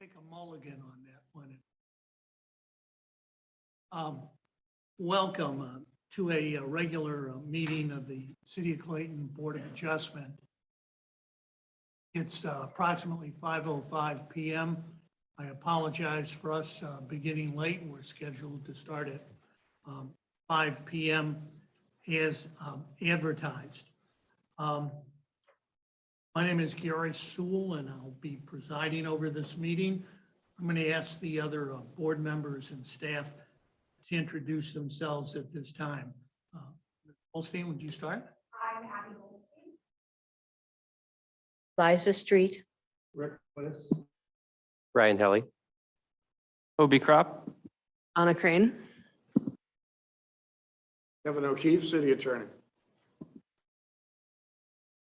Take a mulligan on that one. Welcome to a regular meeting of the City of Clayton Board of Adjustment. It's approximately 5:05 p.m. I apologize for us beginning late. We're scheduled to start at 5 p.m. as advertised. My name is Gary Sewell, and I'll be presiding over this meeting. I'm going to ask the other board members and staff to introduce themselves at this time. Ms. Holstein, would you start? I'm Abby Goldstein. Liza Street. Rick Bliss. Ryan Helly. Hobie Crop. Anna Crane. Kevin O'Keefe, City Attorney.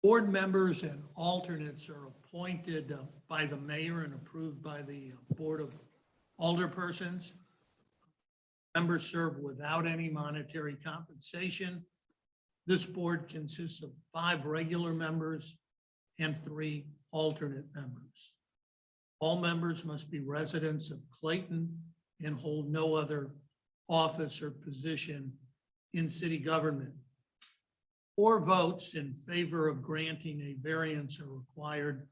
Board members and alternates are appointed by the mayor and approved by the Board of Alderpersons. Members serve without any monetary compensation. This board consists of 5 regular members and 3 alternate members. All members must be residents of Clayton and hold no other office or position in city government. 4 votes in favor of granting a variance are required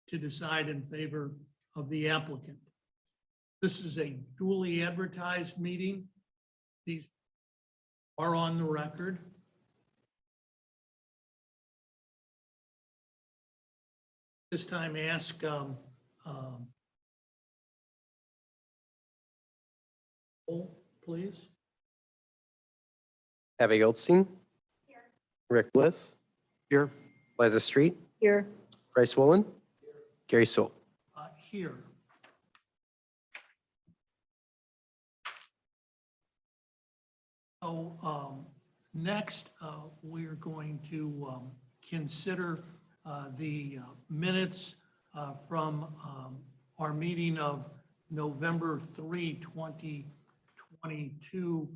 to decide in favor of the applicant. This is a duly advertised meeting. These are on the record. This time ask please. Abby Goldstein. Here. Rick Bliss. Here. Liza Street. Here. Bryce Wolin. Gary Sewell. Here. So next, we're going to consider the minutes from our meeting of November 3, 2022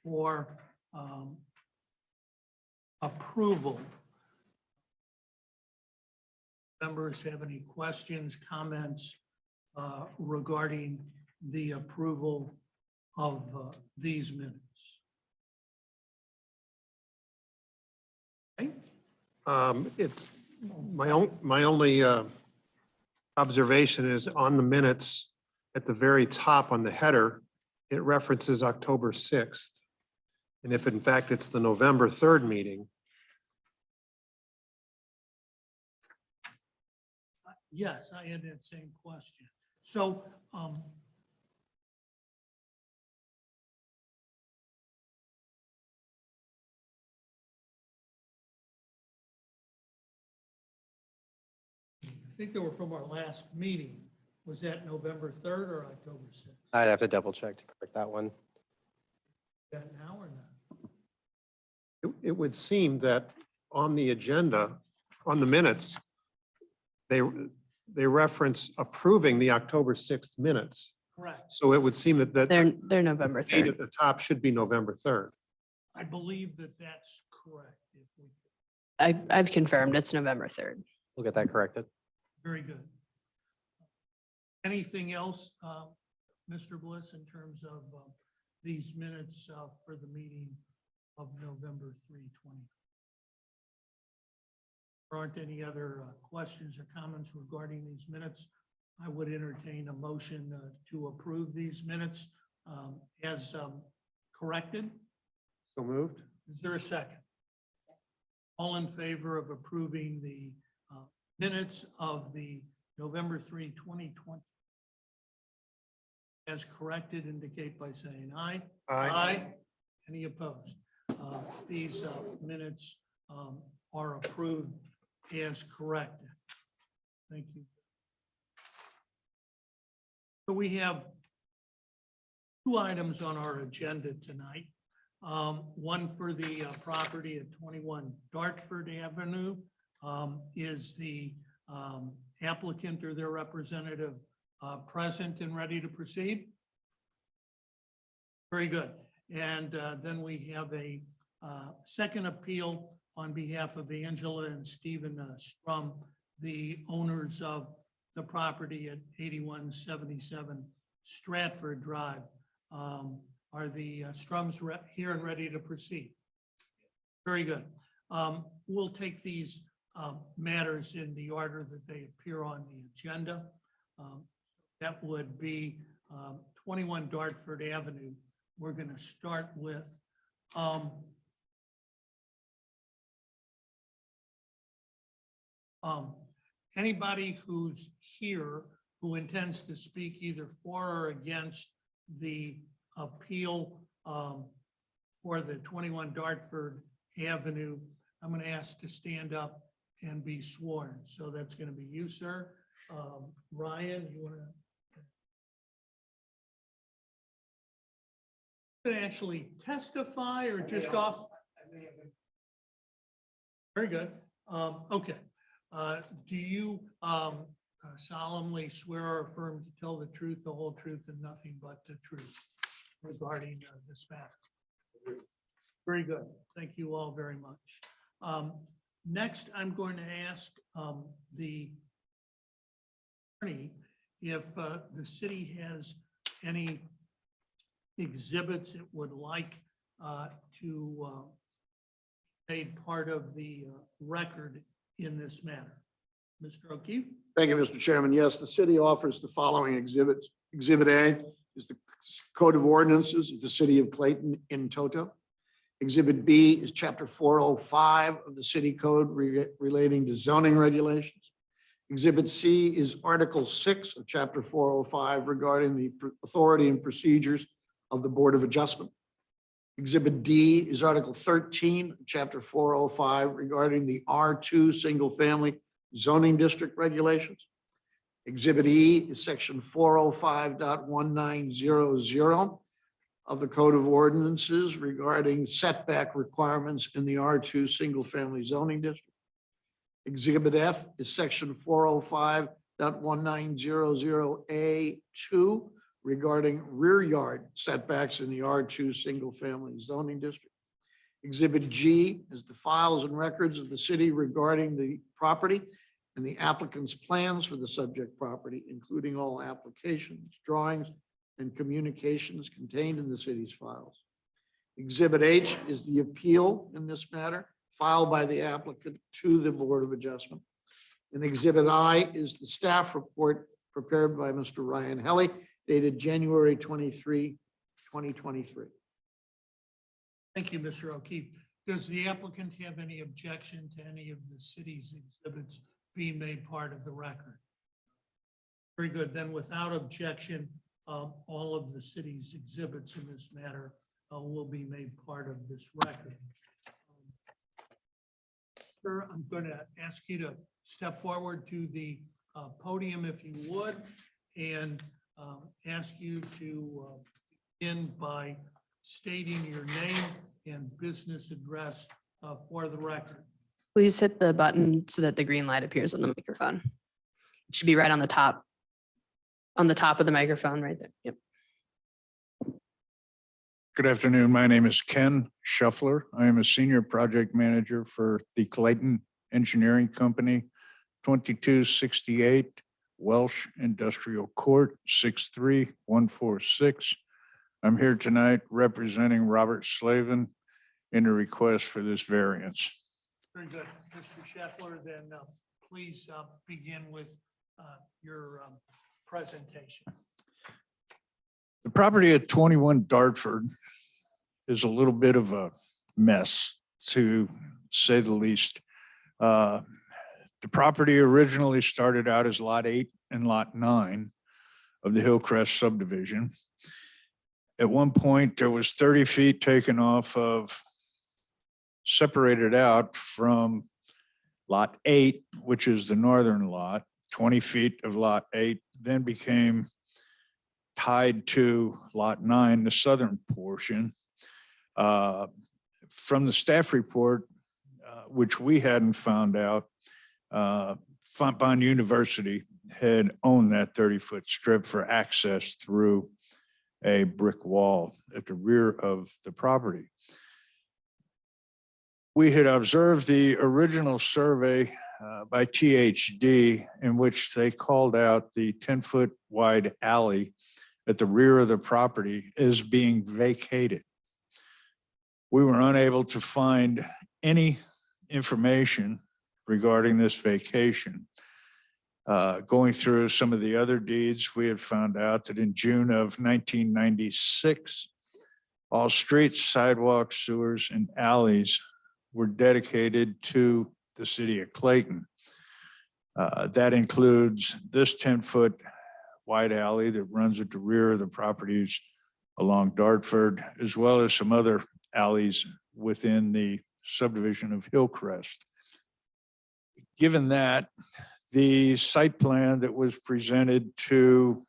for approval. Members have any questions, comments regarding the approval of these minutes? Okay. It's my only observation is on the minutes at the very top on the header, it references October 6th. And if in fact it's the November 3rd meeting, Yes, I had that same question. So, I think they were from our last meeting. Was that November 3rd or October 6th? I'd have to double check to correct that one. That now or not? it would seem that on the agenda, on the minutes, they reference approving the October 6th minutes. Correct. So it would seem that They're November date 3rd. at the top should be November 3rd. I believe that that's correct. If we- I've confirmed it's November 3rd. We'll get that corrected. Very good. Anything else, Mr. Bliss, in terms of these minutes for the meeting of November 3, 20? There aren't any other questions or comments regarding these minutes. I would entertain a motion to approve these minutes as corrected. So moved. Is there a second? All in favor of approving the minutes of the November 3, 2020 as corrected, indicate by saying aye. Aye. Any opposed? These minutes are approved as corrected. Thank you. So we have 2 items on our agenda tonight. One for the property at 21 Dartford Avenue. Is the applicant or their representative present and ready to proceed? Very good. And then we have a second appeal on behalf of Angela and Stephen Strum, the owners of the property at 8177 Stratford Drive. Are the Strums here and ready to proceed? Very good. We'll take these matters in the order that they appear on the agenda. That would be 21 Dartford Avenue. We're going to start with anybody who's here who intends to speak either for or against the appeal for the 21 Dartford Avenue, I'm going to ask to stand up and be sworn. So that's going to be you, sir. Ryan, you want to actually testify or just off? Very good. Okay. Do you solemnly swear or affirm to tell the truth, the whole truth, and nothing but the truth regarding this matter? Very good. Thank you all very much. Next, I'm going to ask the attorney if the city has any exhibits it would like to made part of the record in this matter. Mr. O'Keefe? Thank you, Mr. Chairman. Yes, the city offers the following exhibits. Exhibit A is the Code of Ordinances of the City of Clayton in toto. Exhibit B is Chapter 405 of the City Code relating to zoning regulations. Exhibit C is Article 6 of Chapter 405 regarding the authority and procedures of the Board of Adjustment. Exhibit D is Article 13 of Chapter 405 regarding the R2 single-family zoning district regulations. Exhibit E is Section 405.1900 of the Code of Ordinances regarding setback requirements in the R2 single-family zoning district. Exhibit F is Section 405.1900A2 regarding rear yard setbacks in the R2 single-family zoning district. Exhibit G is the files and records of the city regarding the property and the applicant's plans for the subject property, including all applications, drawings, and communications contained in the city's files. Exhibit H is the appeal in this matter filed by the applicant to the Board of Adjustment. And Exhibit I is the staff report prepared by Mr. Ryan Helly, dated January 23, 2023. Thank you, Mr. O'Keefe. Does the applicant have any objection to any of the city's exhibits being made part of the record? Very good. Then without objection, all of the city's exhibits in this matter will be made part of this record. Sir, I'm going to ask you to step forward to the podium if you would, and ask you to begin by stating your name and business address for the record. Please hit the button so that the green light appears on the microphone. It should be right on the top of the microphone right there. Yep. Good afternoon. My name is Ken Shuffler. I am a senior project manager for the Clayton Engineering Company, 2268 Welsh Industrial Court, 63146. I'm here tonight representing Robert Slavin in a request for this variance. Very good. Mr. Scheffler, then please begin with your presentation. The property at 21 Dartford is a little bit of a mess, to say the least. The property originally started out as Lot 8 and Lot 9 of the Hillcrest subdivision. At one point, there was 30 feet taken off of, separated out from Lot 8, which is the northern lot. 20 feet of Lot 8 then became tied to Lot 9, the southern portion. From the staff report, which we hadn't found out, Fontbonne University had owned that 30-foot strip for access through a brick wall at the rear of the property. We had observed the original survey by THD in which they called out the 10-foot wide alley at the rear of the property is being vacated. We were unable to find any information regarding this vacation. Going through some of the other deeds, we had found out that in June of 1996, all streets, sidewalks, sewers, and alleys were dedicated to the city of Clayton. That includes this 10-foot wide alley that runs at the rear of the properties along Dartford, as well as some other alleys within the subdivision of Hillcrest. Given that, the site plan that was presented to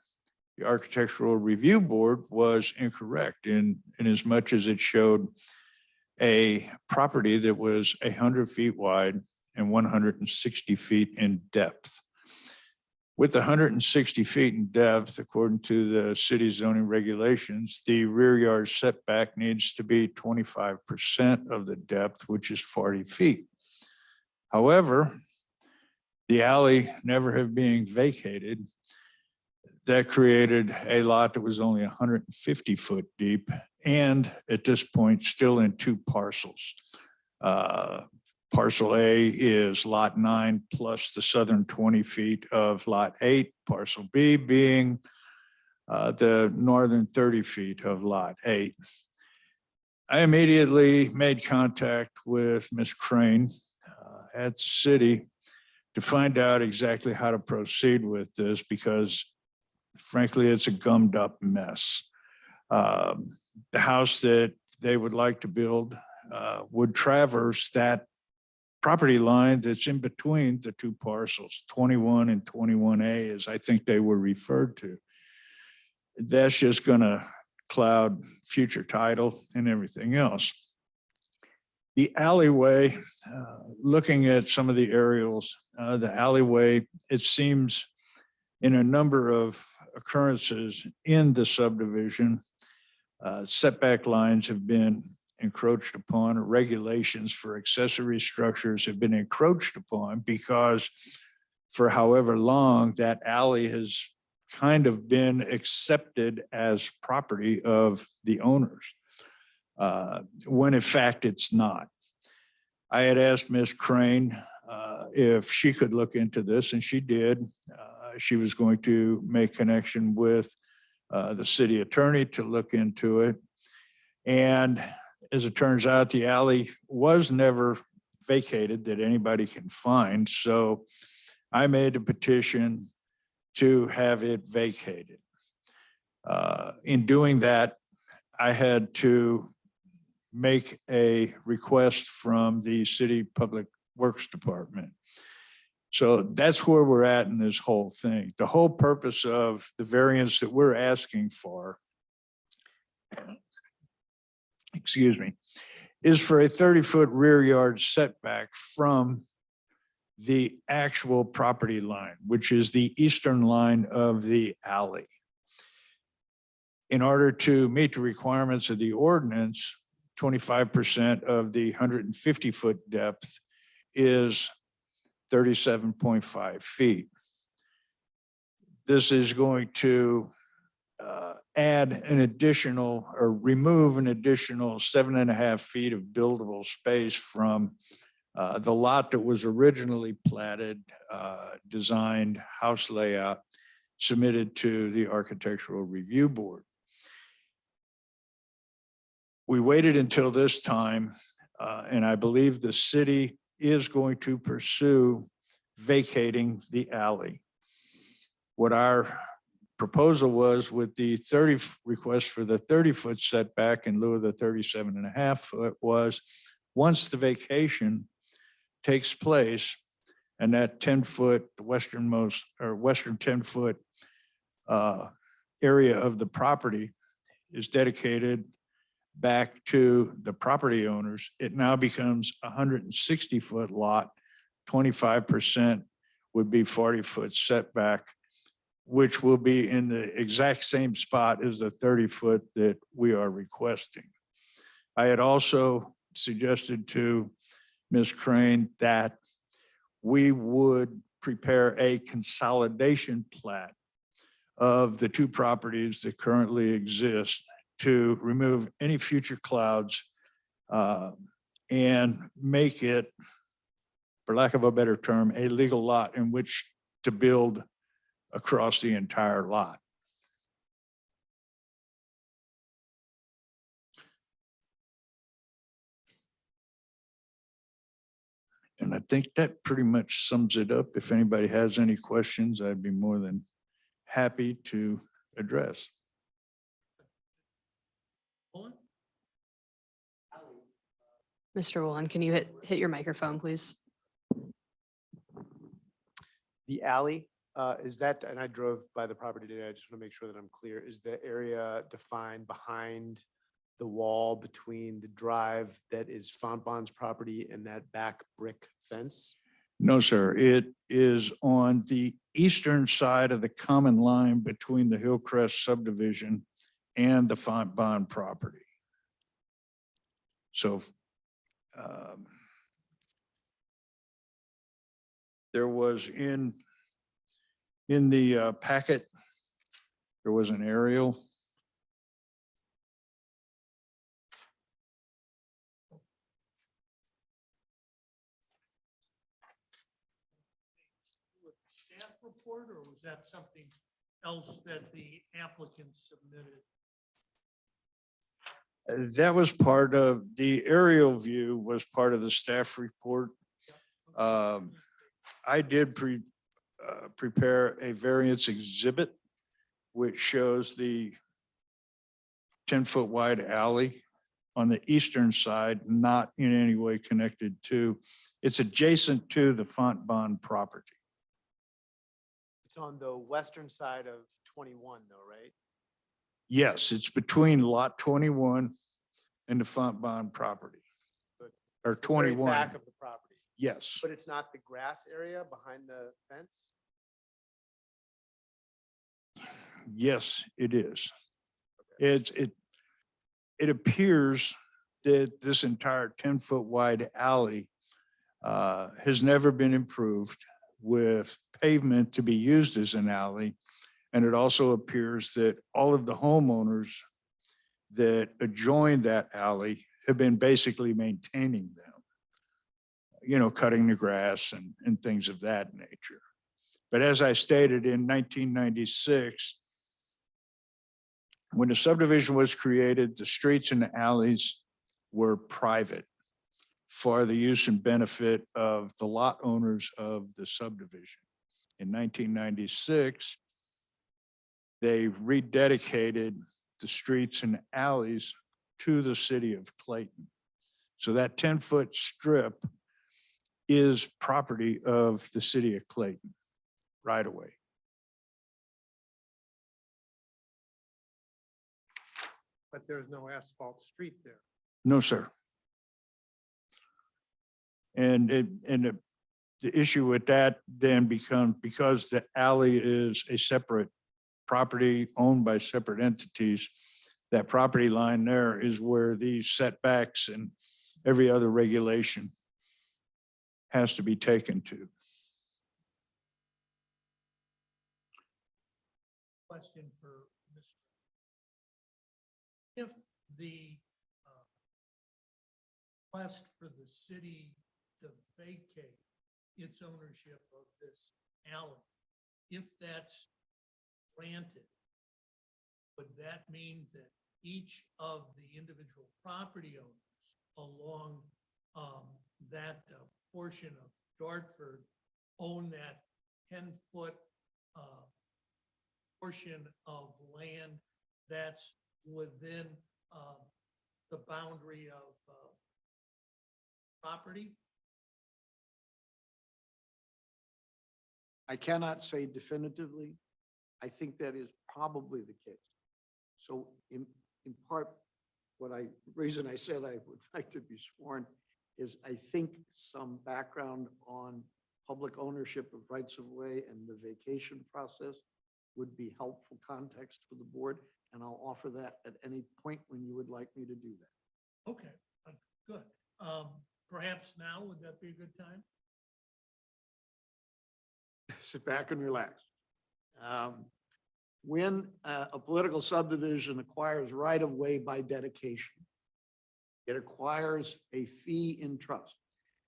the Architectural Review Board was incorrect in as much as it showed a property that was 100 feet wide and 160 feet in depth. With 160 feet in depth, according to the city zoning regulations, the rear yard setback needs to be 25% of the depth, which is 40 feet. However, the alley never have being vacated, that created a lot that was only 150 foot deep and at this point still in two parcels. Parcel A is lot 9 plus the southern 20 feet of lot 8, parcel B being the northern 30 feet of lot 8. I immediately made contact with Ms. Crane at the city to find out exactly how to proceed with this, because frankly, it's a gummed up mess. The house that they would like to build would traverse that property line that's in between the two parcels, 21 and 21A, as I think they were referred to. That's just gonna cloud future title and everything else. The alleyway, looking at some of the aerials, the alleyway, it seems in a number of occurrences in the subdivision, setback lines have been encroached upon, or regulations for accessory structures have been encroached upon, because for however long that alley has kind of been accepted as property of the owners, when in fact it's not. I had asked Ms. Crane if she could look into this, and she did. She was going to make connection with the city attorney to look into it. And as it turns out, the alley was never vacated that anybody can find. So I made a petition to have it vacated. In doing that, I had to make a request from the city public works department. So that's where we're at in this whole thing. The whole purpose of the variance that we're asking for, excuse me, is for a 30-foot rear yard setback from the actual property line, which is the eastern line of the alley. In order to meet the requirements of the ordinance, 25% of the 150-foot depth is 37.5 feet. This is going to add an additional, or remove an additional 7.5 feet of buildable space from the lot that was originally platted, designed, house layout, submitted to the Architectural Review Board. We waited until this time, and I believe the city is going to pursue vacating the alley. What our proposal was with the request for the 30-foot setback in lieu of the 37.5 foot was, once the vacation takes place and that 10-foot westernmost or western 10-foot area of the property is dedicated back to the property owners, it now becomes a 160-foot lot. 25% would be 40-foot setback, which will be in the exact same spot as the 30-foot that we are requesting. I had also suggested to Ms. Crane that we would prepare a consolidation plat of the two properties that currently exist to remove any future clouds and make it, for lack of a better term, a legal lot in which to build across the entire lot. And I think that pretty much sums it up. If anybody has any questions, I'd be more than happy to address. Woolen? Mr. Woolen, can you hit your microphone, please? The alley, is that, and I drove by the property today, I just want to make sure that I'm clear, is the area defined behind the wall between the drive that is Fontbonn's property and that back brick fence? No, sir. It is on the eastern side of the common line between the Hillcrest subdivision and the Fontbonne property. So there was in the packet, there was an aerial. With the staff report, or was that something else that the applicant submitted? That was part of, the aerial view was part of the staff report. I did prepare a variance exhibit, which shows the 10-foot wide alley on the eastern side, not in any way connected to, it's adjacent to the Fontbonne property. It's on the western side of 21 though, right? Yes, it's between lot 21 and the Fontbonne property, But or it's the very 21. Back of the property, Yes, but it's not the grass area behind the fence? yes, it is. It appears that this entire 10-foot wide alley has never been improved with pavement to be used as an alley. And it also appears that all of the homeowners that adjoin that alley have been basically maintaining them, you know, cutting the grass and things of that nature. But as I stated in 1996, when the subdivision was created, the streets and the alleys were private for the use and benefit of the lot owners of the subdivision. In 1996, they rededicated the streets and alleys to the city of Clayton. So that 10-foot strip is property of the city of Clayton right away. But there's no asphalt street there. No, sir. And the issue with that then becomes, because the alley is a separate property owned by separate entities, that property line there is where these setbacks and every other regulation has to be taken to. Question for Mr. If the request for the city to vacate its ownership of this alley, if that's granted, would that mean that each of the individual property owners along that portion of Dartford own that 10-foot portion of land that's within the boundary of property? I cannot say definitively. I think that is probably the case. So in part, reason I said I would like to be sworn is I think some background on public ownership of rights of way and the vacation process would be helpful context for the board. And I'll offer that at any point when you would like me to do that. Okay, good. Perhaps now, would that be a good time? Sit back and relax. When a political subdivision acquires right-of-way by dedication, it acquires a fee in trust.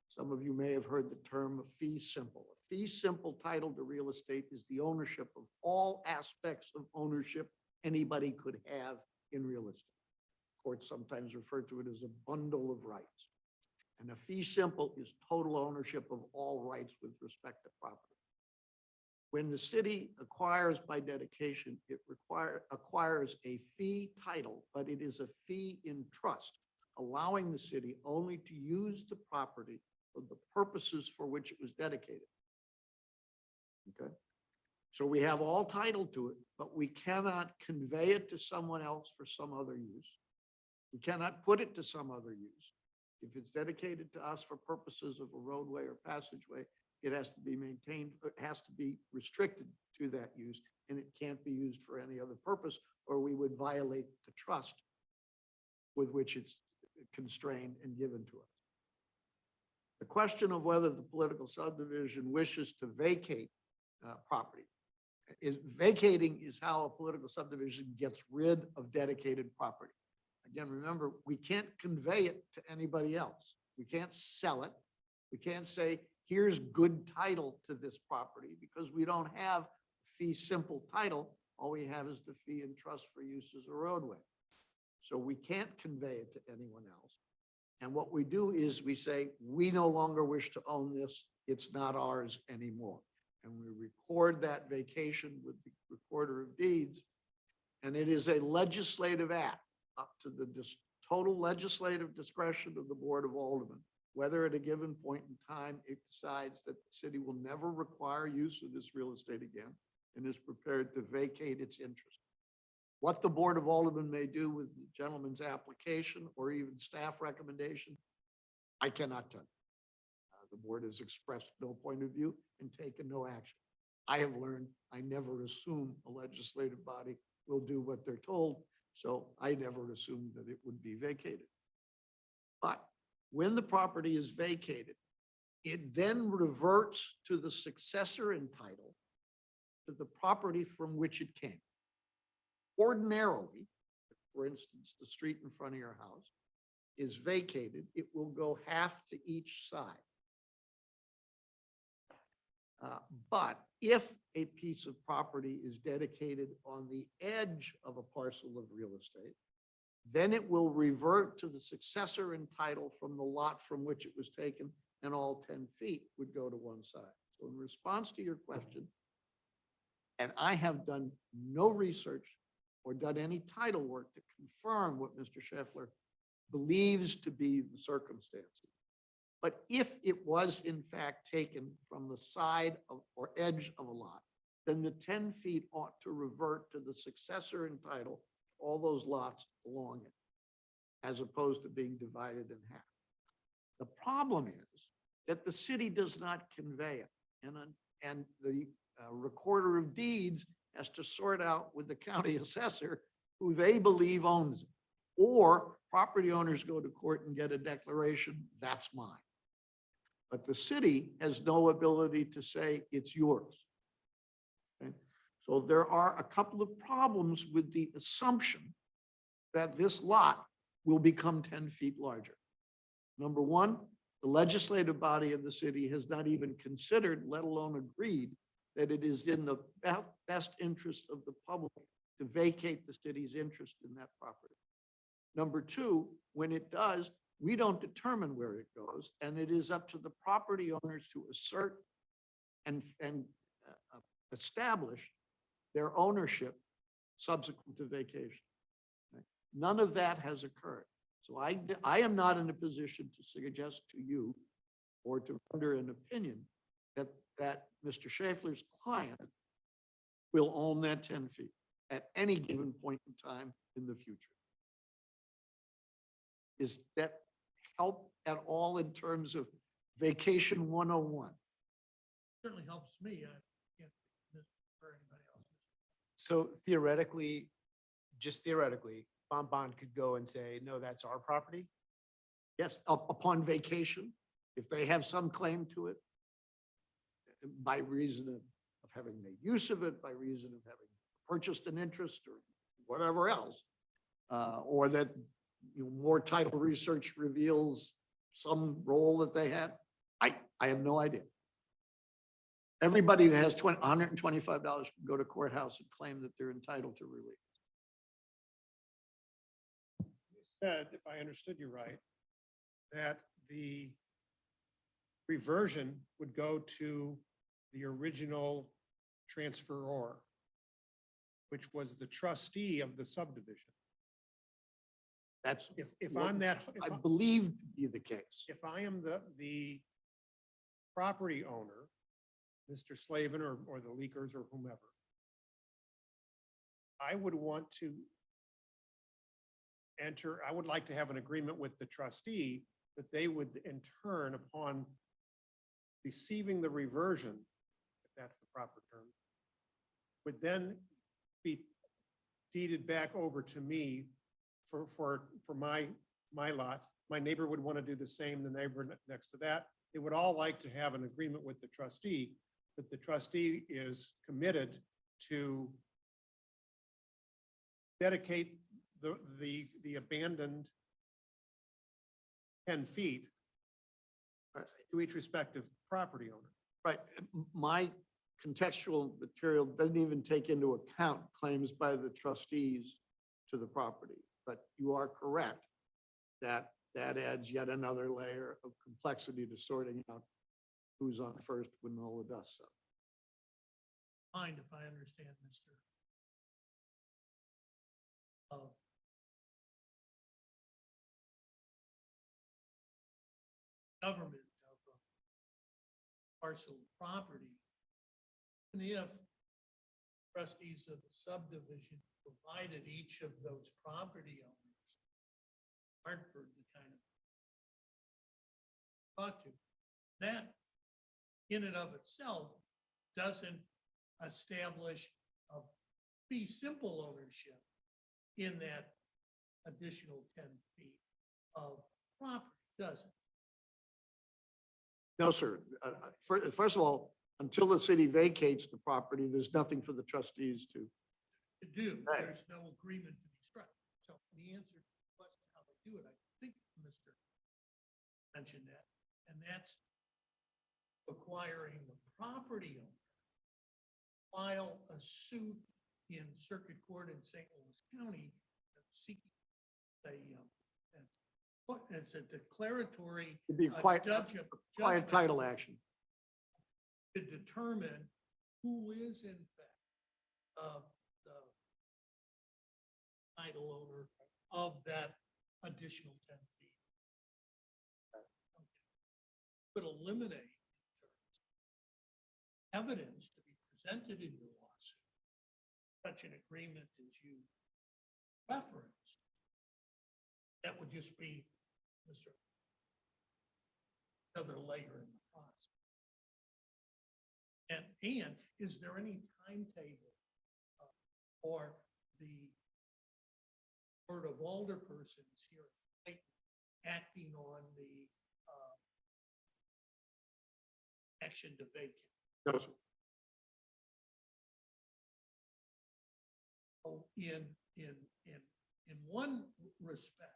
Some of you may have heard the term fee simple. A fee simple title to real estate is the ownership of all aspects of ownership anybody could have in real estate. Courts sometimes refer to it as a bundle of rights. And a fee simple is total ownership of all rights with respect to property. When the city acquires by dedication, it acquires a fee title, but it is a fee in trust, allowing the city only to use the property for the purposes for which it was dedicated. Okay? So we have all title to it, but we cannot convey it to someone else for some other use. We cannot put it to some other use. If it's dedicated to us for purposes of a roadway or passageway, it has to be maintained, it has to be restricted to that use, and it can't be used for any other purpose, or we would violate the trust with which it's constrained and given to us. The question of whether the political subdivision wishes to vacate property is vacating is how a political subdivision gets rid of dedicated property. Again, remember, we can't convey it to anybody else. We can't sell it. We can't say, here's good title to this property, because we don't have fee simple title. All we have is the fee and trust for use as a roadway. So we can't convey it to anyone else. And what we do is we say, we no longer wish to own this. It's not ours anymore. And we record that vacation with the recorder of deeds. And it is a legislative act up to the total legislative discretion of the Board of Aldermen, whether at a given point in time it decides that the city will never require use of this real estate again and is prepared to vacate its interest. What the Board of Aldermen may do with the gentleman's application or even staff recommendation, I cannot tell you. The board has expressed no point of view and taken no action. I have learned I never assume a legislative body will do what they're told, so I never assumed that it would be vacated. But when the property is vacated, it then reverts to the successor in title to the property from which it came. Ordinarily, for instance, the street in front of your house is vacated, it will go half to each side. But if a piece of property is dedicated on the edge of a parcel of real estate, then it will revert to the successor in title from the lot from which it was taken, and all 10 feet would go to one side. So in response to your question, and I have done no research or done any title work to confirm what Mr. Scheffler believes to be the circumstances. But if it was in fact taken from the side of, or edge of a lot, then the 10 feet ought to revert to the successor in title, all those lots along it, as opposed to being divided in half. The problem is that the city does not convey it, and the recorder of deeds has to sort out with the county assessor who they believe owns it. Or property owners go to court and get a declaration, that's mine. But the city has no ability to say it's yours. Okay? So there are a couple of problems with the assumption that this lot will become 10 feet larger. Number one, the legislative body of the city has not even considered, let alone agreed, that it is in the best interest of the public to vacate the city's interest in that property. Number two, when it does, we don't determine where it goes, and it is up to the property owners to assert and establish their ownership subsequent to vacation. Okay? None of that has occurred. So I am not in a position to suggest to you or to render an opinion that Mr. Scheffler's client will own that 10 feet at any given point in time in the future. Is that help at all in terms of vacation 101? Certainly helps me. I can't for anybody else. So theoretically, just theoretically, Bon could go and say, no, that's our property. Yes, upon vacation, if they have some claim to it. by reason of having made use of it, by reason of having purchased an interest or whatever else. Or that more title research reveals some role that they had. I have no idea. Everybody that has $125 can go to courthouse and claim that they're entitled to relief. Said, if I understood you right, that the reversion would go to the original transferor, which was the trustee of the subdivision. That's, If I'm that, I believe to be the case. if I am the property owner, Mr. Slavin or the leakers or whomever, I would want to I would like to have an agreement with the trustee that they would in turn, upon receiving the reversion, if that's the proper term, would then be deeded back over to me for my lot. My neighbor would want to do the same, the neighbor next to that. They would all like to have an agreement with the trustee that the trustee is committed to dedicate the abandoned 10 feet to each respective property owner. Right. My contextual material doesn't even take into account claims by the trustees to the property. But you are correct that that adds yet another layer of complexity to sorting out who's on first when all the dust settles. Mind if I understand, Mr. Government of a parcel of property, and if trustees of the subdivision provided each of those property owners Hartford the kind of talk to, that in and of itself doesn't establish a fee simple ownership in that additional 10 feet of property, does it? No, sir. First of all, until the city vacates the property, there's nothing for the trustees to. To do, Right. there's no agreement to be struck. So the answer to the question, how they do it, I think Mr. mentioned that, and that's requiring the property owner file a suit in circuit court in St. Louis County seeking it's a declaratory It'd be a quiet judgment title action. to determine who is in fact the title owner of that additional 10 feet. Would eliminate evidence to be presented in your lawsuit. Such an agreement as you referenced, that would just be another layer in the process. And is there any timetable for the Board of Alderpersons here acting on the action to vacate? No, sir. So in one respect,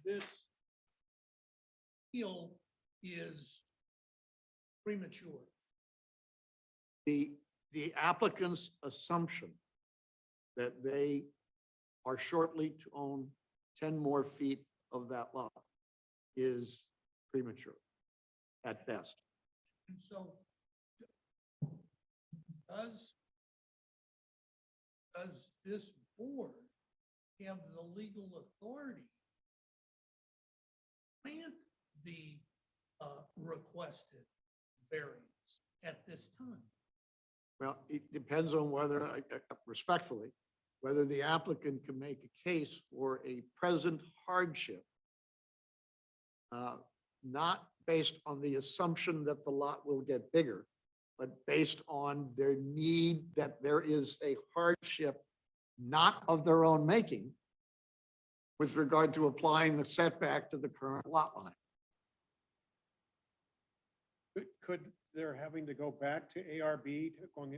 this deal is premature. The applicant's assumption that they are shortly to own 10 more feet of that lot is premature at best. And so does this board have the legal authority to grant the requested variance at this time? Well, it depends on whether, respectfully, whether the applicant can make a case for a present hardship, not based on the assumption that the lot will get bigger, but based on their need that there is a hardship not of their own making with regard to applying the setback to the current lot line. could they're having to go back to ARB, going to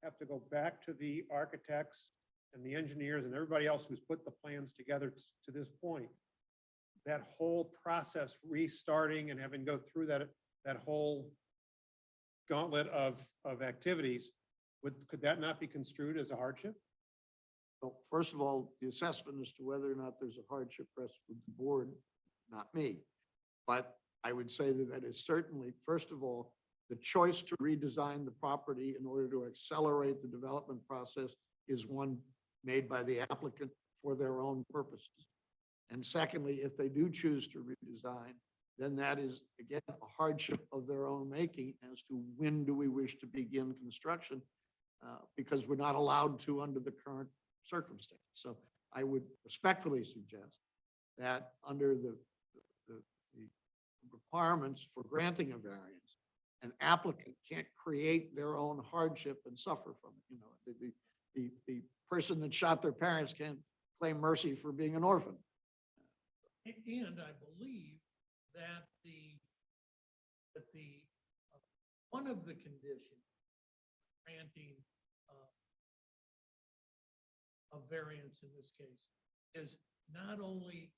have to go back to the architects and the engineers and everybody else who's put the plans together to this point? That whole process restarting and having to go through that whole gauntlet of activities, could that not be construed as a hardship? Well, first of all, the assessment as to whether or not there's a hardship rests with the board, not me. But I would say that is certainly, first of all, the choice to redesign the property in order to accelerate the development process is one made by the applicant for their own purposes. And secondly, if they do choose to redesign, then that is, again, a hardship of their own making as to when do we wish to begin construction, because we're not allowed to under the current circumstance. So I would respectfully suggest that under the requirements for granting a variance, an applicant can't create their own hardship and suffer from it. You know, the person that shot their parents can't claim mercy for being an orphan. And I believe that one of the conditions granting a variance in this case is not only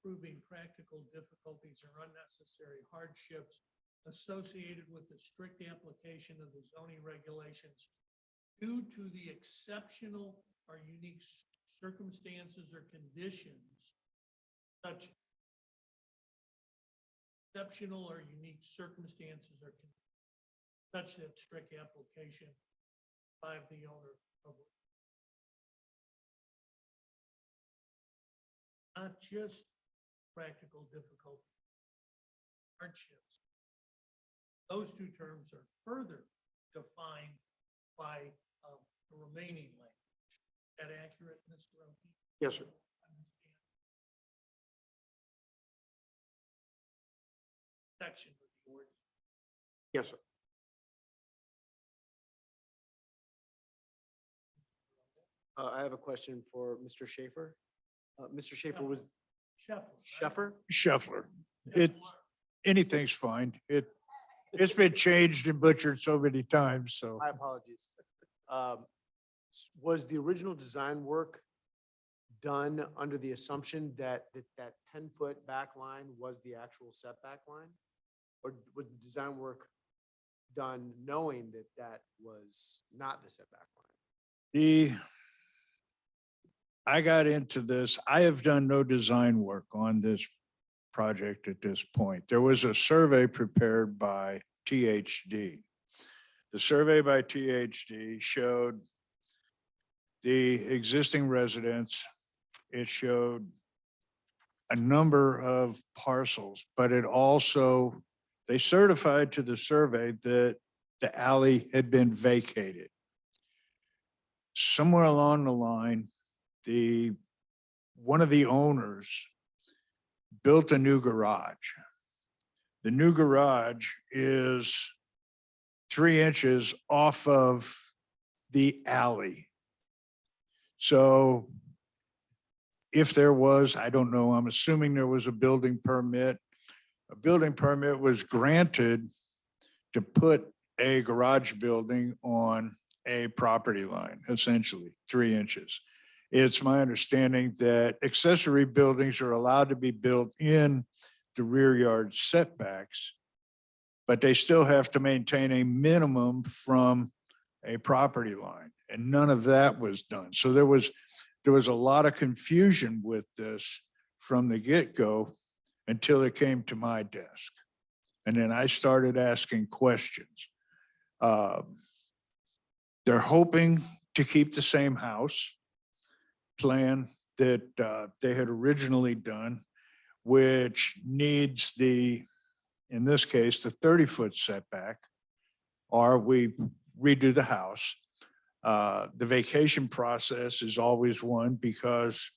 proving practical difficulties or unnecessary hardships associated with the strict application of the zoning regulations due to the exceptional or unique circumstances or conditions, such exceptional or unique circumstances or such that strict application by the owner of it. Not just practical difficulty, hardships. Those two terms are further defined by the remaining language. Is that accurate, Mr. O'Keefe? Yes, sir. Section of the ordinance. Yes, sir. I have a question for Mr. Schaefer. Mr. Schaefer was Scheffler. Sheffer? Shuffler. It, anything's fine. It's been changed and butchered so many times, so. My apologies. Was the original design work done under the assumption that 10-foot back line was the actual setback line? Or was the design work done knowing that was not the setback line? I got into this, I have done no design work on this project at this point. There was a survey prepared by THD. The survey by THD showed the existing residents. It showed a number of parcels, but it also, they certified to the survey that the alley had been vacated. Somewhere along the line, one of the owners built a new garage. The new garage is 3 inches off of the alley. So if there was, I don't know, I'm assuming there was a building permit. A building permit was granted to put a garage building on a property line, essentially 3 inches. It's my understanding that accessory buildings are allowed to be built in the rear yard setbacks, but they still have to maintain a minimum from a property line, and none of that was done. So there was a lot of confusion with this from the get-go until it came to my desk. And then I started asking questions. They're hoping to keep the same house plan that they had originally done, which needs in this case, the 30-foot setback, or we redo the house. The vacation process is always one because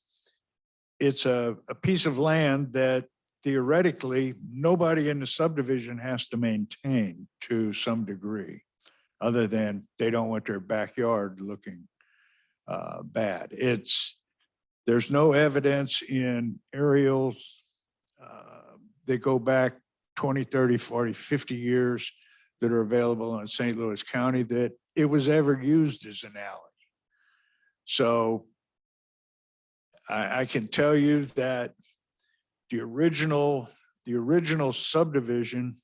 it's a piece of land that theoretically nobody in the subdivision has to maintain to some degree, other than they don't want their backyard looking bad. There's no evidence in aerials that go back 20, 30, 40, 50 years that are available in St. Louis County that it was ever used as an alley. So I can tell you that the original subdivision,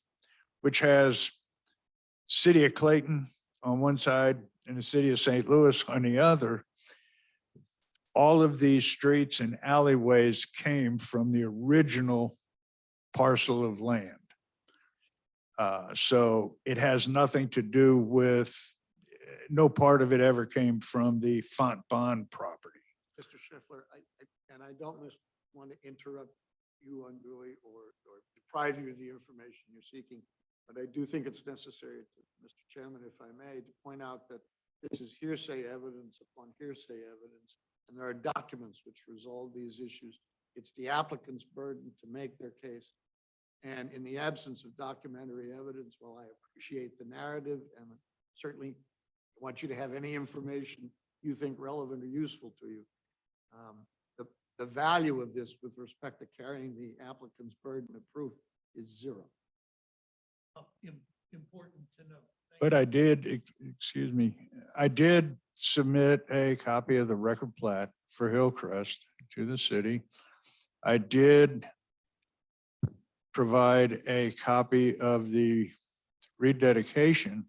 which has city of Clayton on one side and the city of St. Louis on the other, all of these streets and alleyways came from the original parcel of land. So it has nothing to do with, no part of it ever came from the Font Bond property. Mr. Scheffler, and I don't want to interrupt you unduly or deprive you of the information you're seeking, but I do think it's necessary, Mr. Chairman, if I may, to point out that this is hearsay evidence upon hearsay evidence, and there are documents which resolve these issues. It's the applicant's burden to make their case. And in the absence of documentary evidence, while I appreciate the narrative and certainly want you to have any information you think relevant or useful to you, the value of this with respect to carrying the applicant's burden of proof is zero. Important to know. Thank But you. I did, excuse me, I did submit a copy of the record plat for Hillcrest to the city. I did provide a copy of the rededication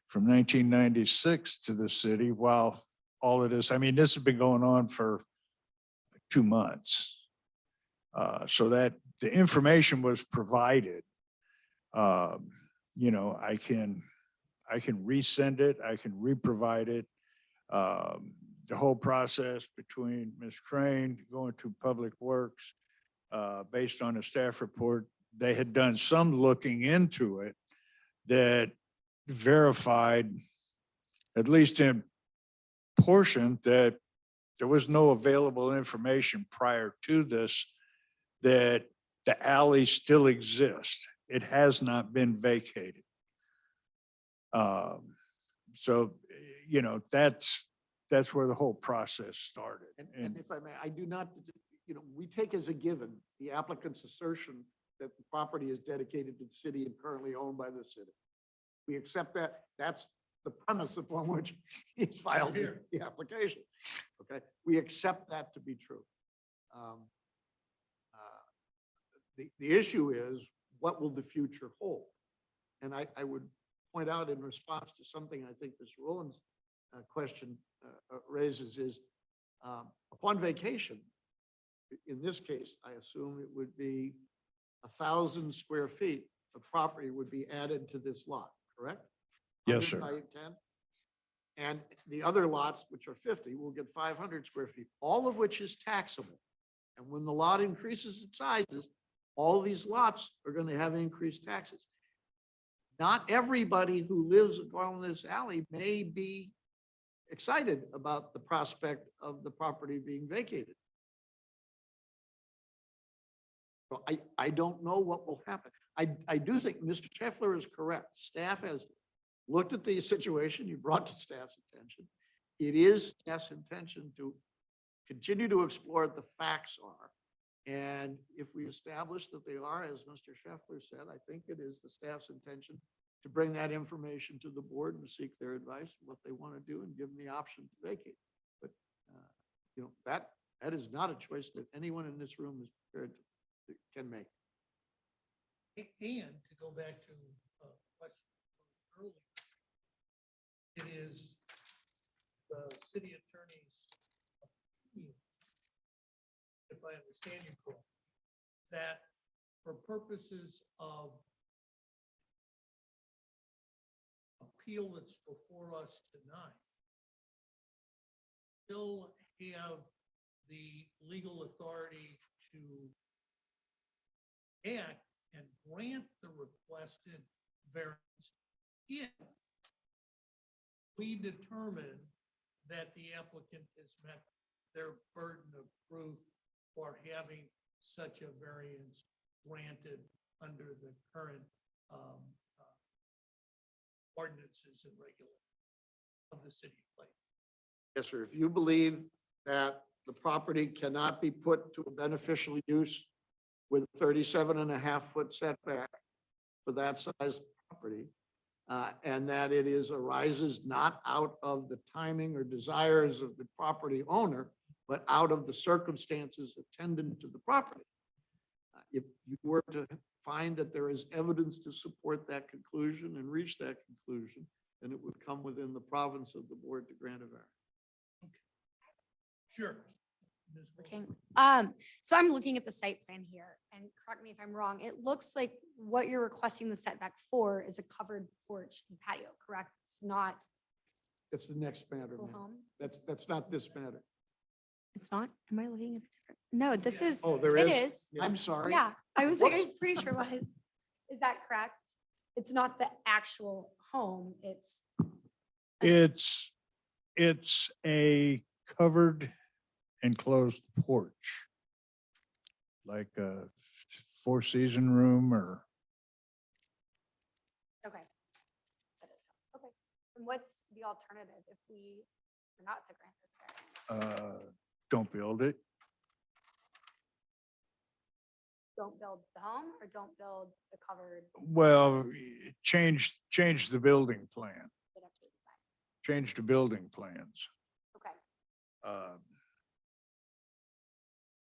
from 1996 to the city while all of this, I mean, this has been going on for 2 months. So that the information was provided. You know, I can resend it, I can reprovide it. The whole process between Ms. Crane going to Public Works, based on a staff report, they had done some looking into it that verified, at least in portion, that there was no available information prior to this, that the alley still exists. It has not been vacated. So, you know, that's where the whole process started. And if I may, I do not, you know, we take as a given the applicant's assertion that the property is dedicated to the city and currently owned by the city. We accept that. That's the premise upon which he's filed the application. Okay, we accept that to be true. The issue is, what will the future hold? And I would point out in response to something I think Ms. Rowland's question raises is, upon vacation, in this case, I assume it would be 1,000 square feet of property would be added to this lot, correct? Yes, 100 by 10. And the other lots, which are 50, will get 500 square feet, all of which is taxable. And when the lot increases its sizes, all these lots are going to have increased taxes. Not everybody who lives along this alley may be excited about the prospect of the property being vacated. So I don't know what will happen. I do think Mr. Scheffler is correct. Staff has looked at the situation you brought to staff's attention. It is staff's intention to continue to explore what the facts are. And if we establish that they are, as Mr. Scheffler said, I think it is the staff's intention to bring that information to the board and seek their advice, what they want to do, and give them the option to vacate. But, you know, that is not a choice that anyone in this room is prepared to, can make. And to go back to a question earlier, it is the city attorney's opinion, if I understand you correctly, that for purposes of appeal that's before us tonight, still have the legal authority to act and grant the requested variance if we determine that the applicant has met their burden of proof for having such a variance granted under the current ordinances and regulations of the city of Clayton. Yes, sir. If you believe that the property cannot be put to a beneficial use with a 37.5-foot setback for that size property. And that it arises not out of the timing or desires of the property owner, but out of the circumstances attendant to the property. If you were to find that there is evidence to support that conclusion and reach that conclusion, then it would come within the province of the board to grant a variance. Sure. Ms. Wilson. Okay, so I'm looking at the site plan here, and correct me if I'm wrong, it looks like what you're requesting the setback for is a covered porch and patio, correct? It's not That's the next matter, full ma'am. home? That's not this matter. It's not? Am I looking at a different? No, this is. Oh, there It is? is. I'm sorry. Yeah, I was like, Whoops. I'm pretty sure it was. Is that correct? It's not the actual home, it's. It's a covered enclosed porch. Like a four-season room or, Okay. That is, okay. And what's the alternative if we are not to grant this variance? don't build it. Don't build the home or don't build the covered? Well, change the building plan, that actually design? change the building plans. Okay,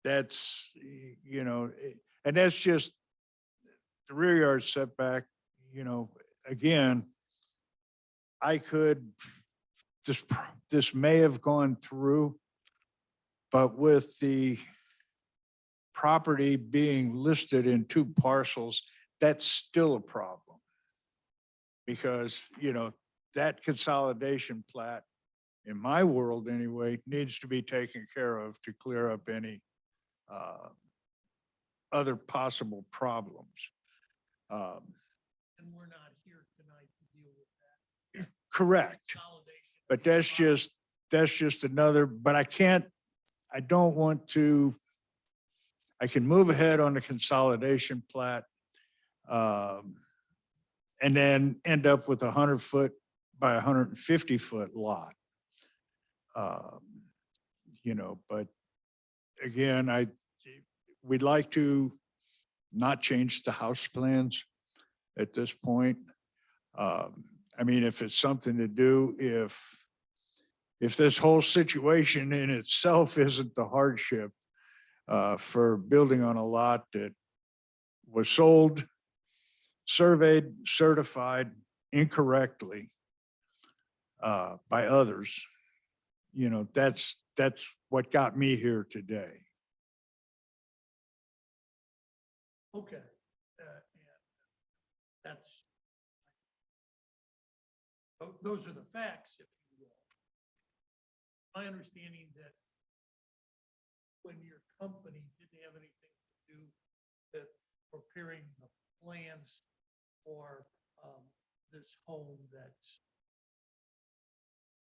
That's, and that's just the rear yard setback, again, I could, this may have gone through, but with the property being listed in two parcels, that's still a problem. Because, that consolidation plat, in my world anyway, needs to be taken care of to clear up any other possible problems. And we're not here tonight to deal with that. Correct. Consolidation But is that's just another, but I don't want to, I can move ahead on the consolidation plat. And then end up with 100-foot by 150-foot lot. But again, we'd like to not change the house plans at this point. If it's something to do, if this whole situation in itself isn't the hardship for building on a lot that was sold, surveyed, certified incorrectly by others, that's what got me here today. Okay. And that's, those are the facts, if you will. My understanding that when your company didn't have anything to do with preparing the plans for this home that's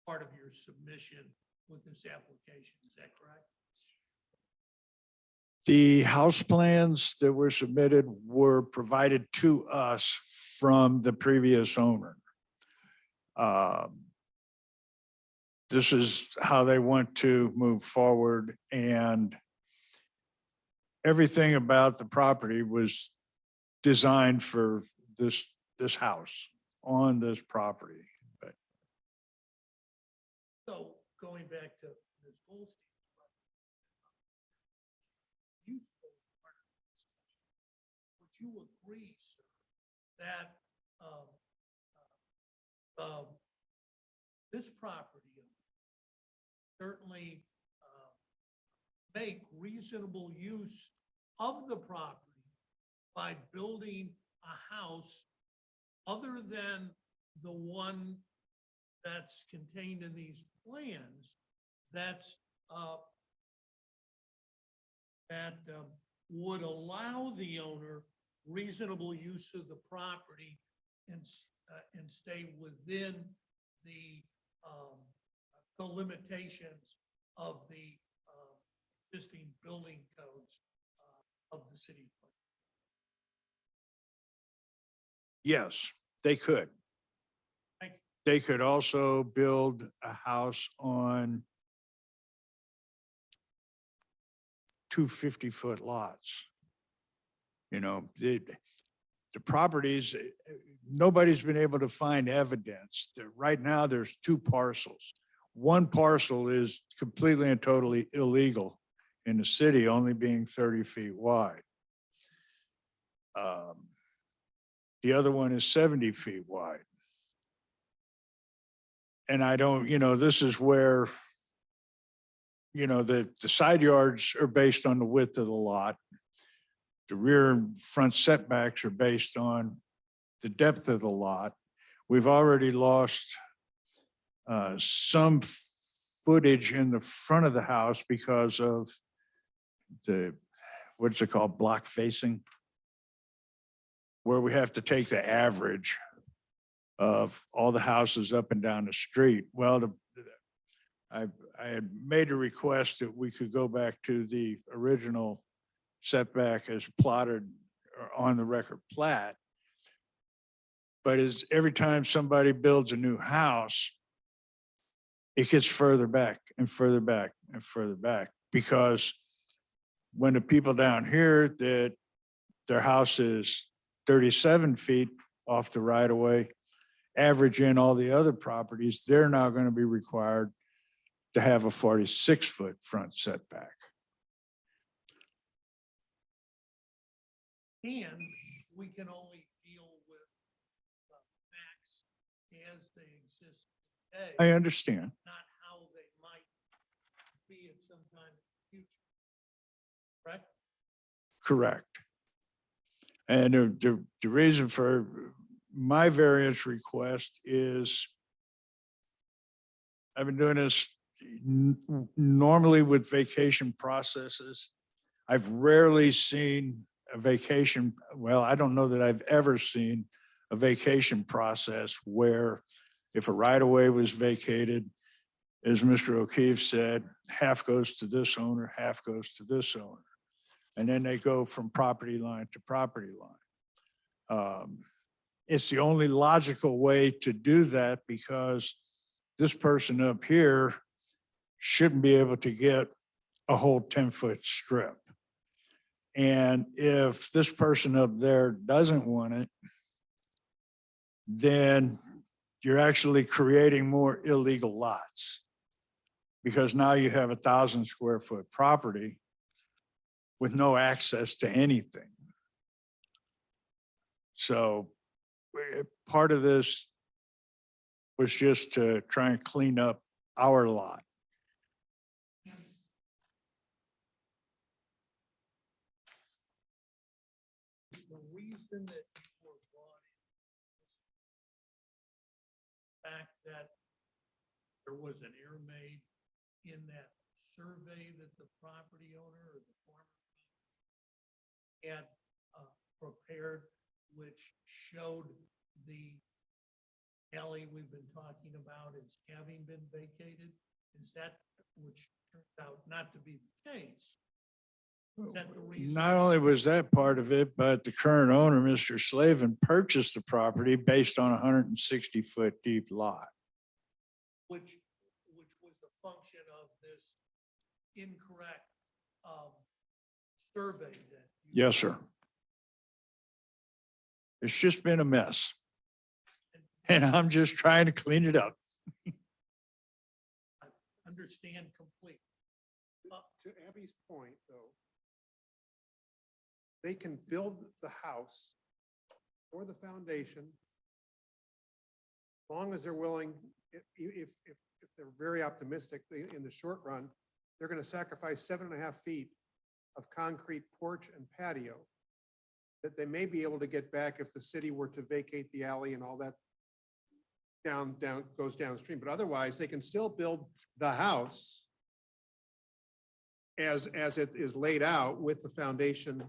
part of your submission with this application, is that correct? The house plans that were submitted were provided to us from the previous owner. This is how they want to move forward, and everything about the property was designed for this house on this property. But So going back to Ms. Goldstein's question, useful part of the discussion, would you agree, sir, that this property certainly make reasonable use of the property by building a house other than the one that's contained in these plans, that's would allow the owner reasonable use of the property and stay within the limitations of the existing building codes of the city. yes, they could. Thank you. They could also build a house on 2 50-foot lots. The the properties, nobody's been able to find evidence that right now there's two parcels. One parcel is completely and totally illegal in the city, only being 30 feet wide. The other one is 70 feet wide. And I don't, this is where, the side yards are based on the width of the lot. The rear and front setbacks are based on the depth of the lot. We've already lost some footage in the front of the house because of what's it called, block facing, where we have to take the average of all the houses up and down the street. Well, I had made a request that we could go back to the original setback as plotted on the record plat. But as every time somebody builds a new house, it gets further back and further back and further back, because when the people down here that their house is 37 feet off the right of way, average in all the other properties, they're now going to be required to have a 46-foot front setback. And we can only deal with facts as they exist today. I understand. Not how they might be at some time in the future. Correct? Correct. And the reason for my variance request is I've been doing this normally with vacation processes. I've rarely seen a vacation, well, I don't know that I've ever seen a vacation process where if a right-of-way was vacated, as Mr. O'Keefe said, half goes to this owner, half goes to this owner. And then they go from property line to property line. It's the only logical way to do that, because this person up here shouldn't be able to get a whole 10-foot strip. And if this person up there doesn't want it, then you're actually creating more illegal lots, because now you have 1,000 square foot property with no access to anything. So part of this was just to try and clean up our lot. The reason that you were brought in, the fact that there was an error made in that survey that the property owner or the farmer had prepared, which showed the alley we've been talking about as having been vacated? Is that, which turned out not to be the case? Is that the reason? Not only was that part of it, but the current owner, Mr. Slavin, purchased the property based on a 160-foot deep lot. Which was a function of this incorrect survey that. Yes, sir. It's just been a mess, and I'm just trying to clean it up. I understand completely. To Abby's point, though, they can build the house or the foundation as long as they're willing, if they're very optimistic, in the short run, they're going to sacrifice 7.5 feet of concrete porch and patio that they may be able to get back if the city were to vacate the alley and all that goes downstream. But otherwise, they can still build the house as it is laid out with the foundation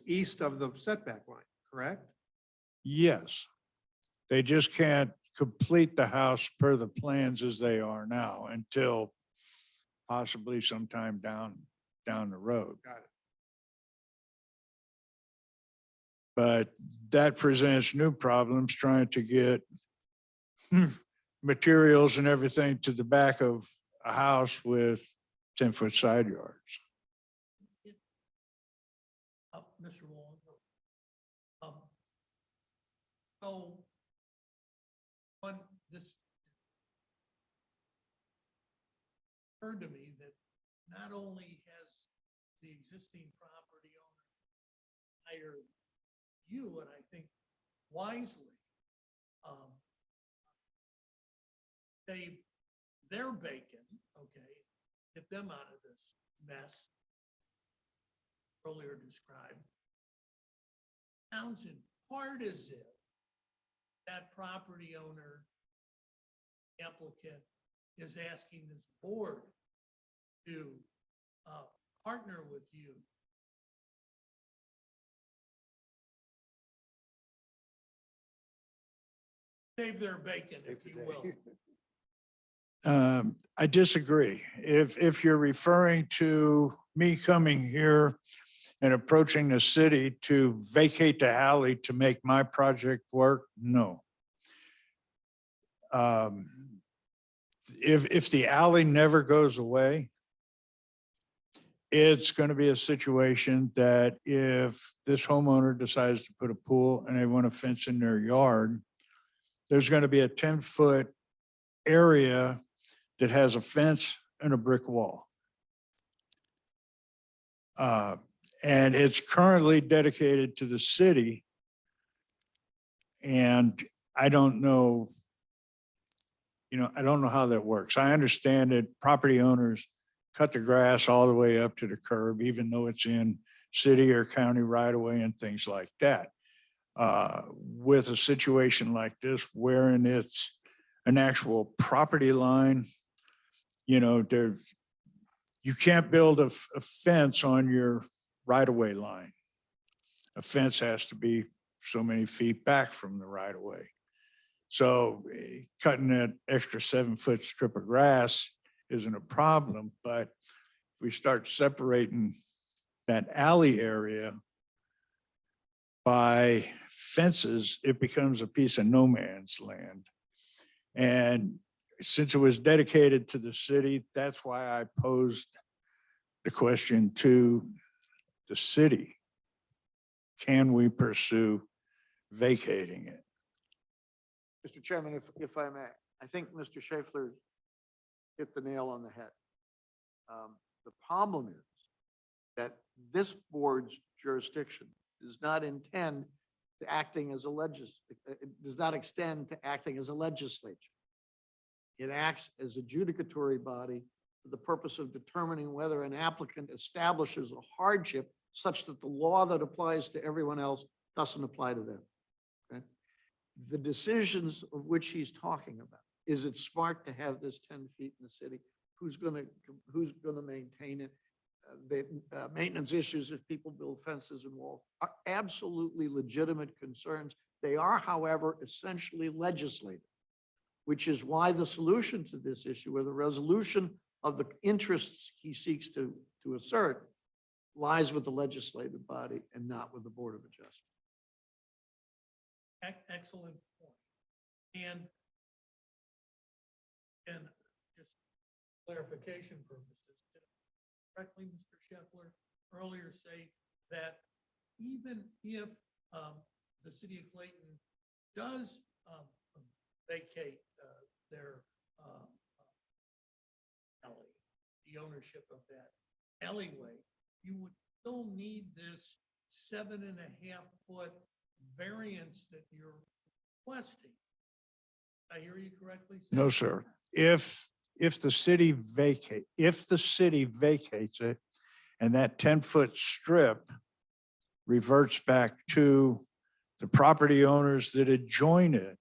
east of the setback line, correct? Yes. They just can't complete the house per the plans as they are now until possibly sometime down the road. Got it. But that presents new problems trying to get materials and everything to the back of a house with 10-foot side yards. Mr. Wallen, So when this occurred to me that not only has the existing property owner hired you, and I think wisely, they're vacant, okay, get them out of this mess earlier described. Sounds in part as if that property owner applicant is asking this board to partner with you. Save their bacon, if you will. I disagree. If you're referring to me coming here and approaching the city to vacate the alley to make my project work, no. If the alley never goes away, it's going to be a situation that if this homeowner decides to put a pool and they want a fence in their yard, there's going to be a 10-foot area that has a fence and a brick wall. And it's currently dedicated to the city. And I don't know, I don't know how that works. I understand that property owners cut the grass all the way up to the curb, even though it's in city or county right away and things like that. With a situation like this, wherein it's an actual property line, you can't build a fence on your right-of-way line. A fence has to be so many feet back from the right-of-way. So cutting that extra 7-foot strip of grass isn't a problem, but if we start separating that alley area by fences, it becomes a piece of no man's land. And since it was dedicated to the city, that's why I posed the question to the city. Can we pursue vacating it? Mr. Chairman, if I may, I think Mr. Schaeffler hit the nail on the head. The problem is that this board's jurisdiction does not intend to acting as a does not extend to acting as a legislature. It acts as a judicatory body for the purpose of determining whether an applicant establishes a hardship such that the law that applies to everyone else doesn't apply to them. Okay? The decisions of which he's talking about, is it smart to have this 10 feet in the city? Who's going to maintain it? The maintenance issues if people build fences and walls are absolutely legitimate concerns. They are, however, essentially legislative, which is why the solution to this issue, or the resolution of the interests he seeks to assert, lies with the legislative body and not with the Board of Adjustment. Excellent point. And just clarification purposes, did I correctly, Mr. Schaeffler, earlier say that even if the city of Clayton does vacate their alley, the ownership of that alleyway, you would still need this 7.5-foot variance that you're requesting. Did I hear you correctly? No, sir. If the city vacates it and that 10-foot strip reverts back to the property owners that adjoin it,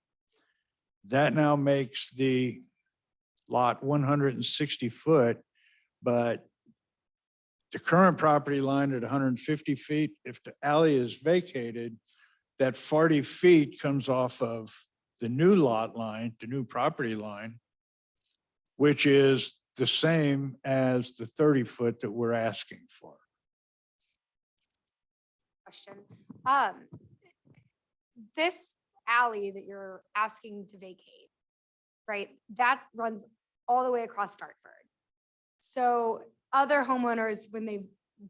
that now makes the lot 160 foot, but the current property line at 150 feet, if the alley is vacated, that 40 feet comes off of the new lot line, the new property line, which is the same as the 30 foot that we're asking for. Question. This alley that you're asking to vacate, right, that runs all the way across Dartford. So other homeowners, when they've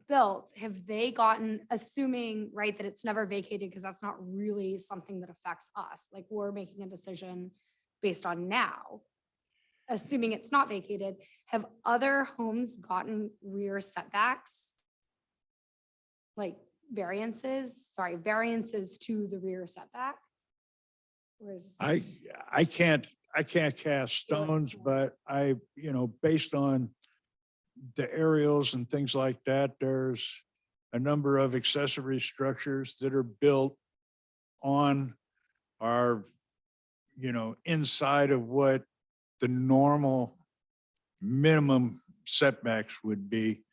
built, have they gotten, assuming, right, that it's never vacated, because that's not really something that affects us, like we're making a decision based on now. Assuming it's not vacated, have other homes gotten rear setbacks? Like variances to the rear setback? Or is, I can't cast stones, but based on the aerials and things like that, there's a number of accessory structures that are built on our, inside of what the normal minimum setbacks would be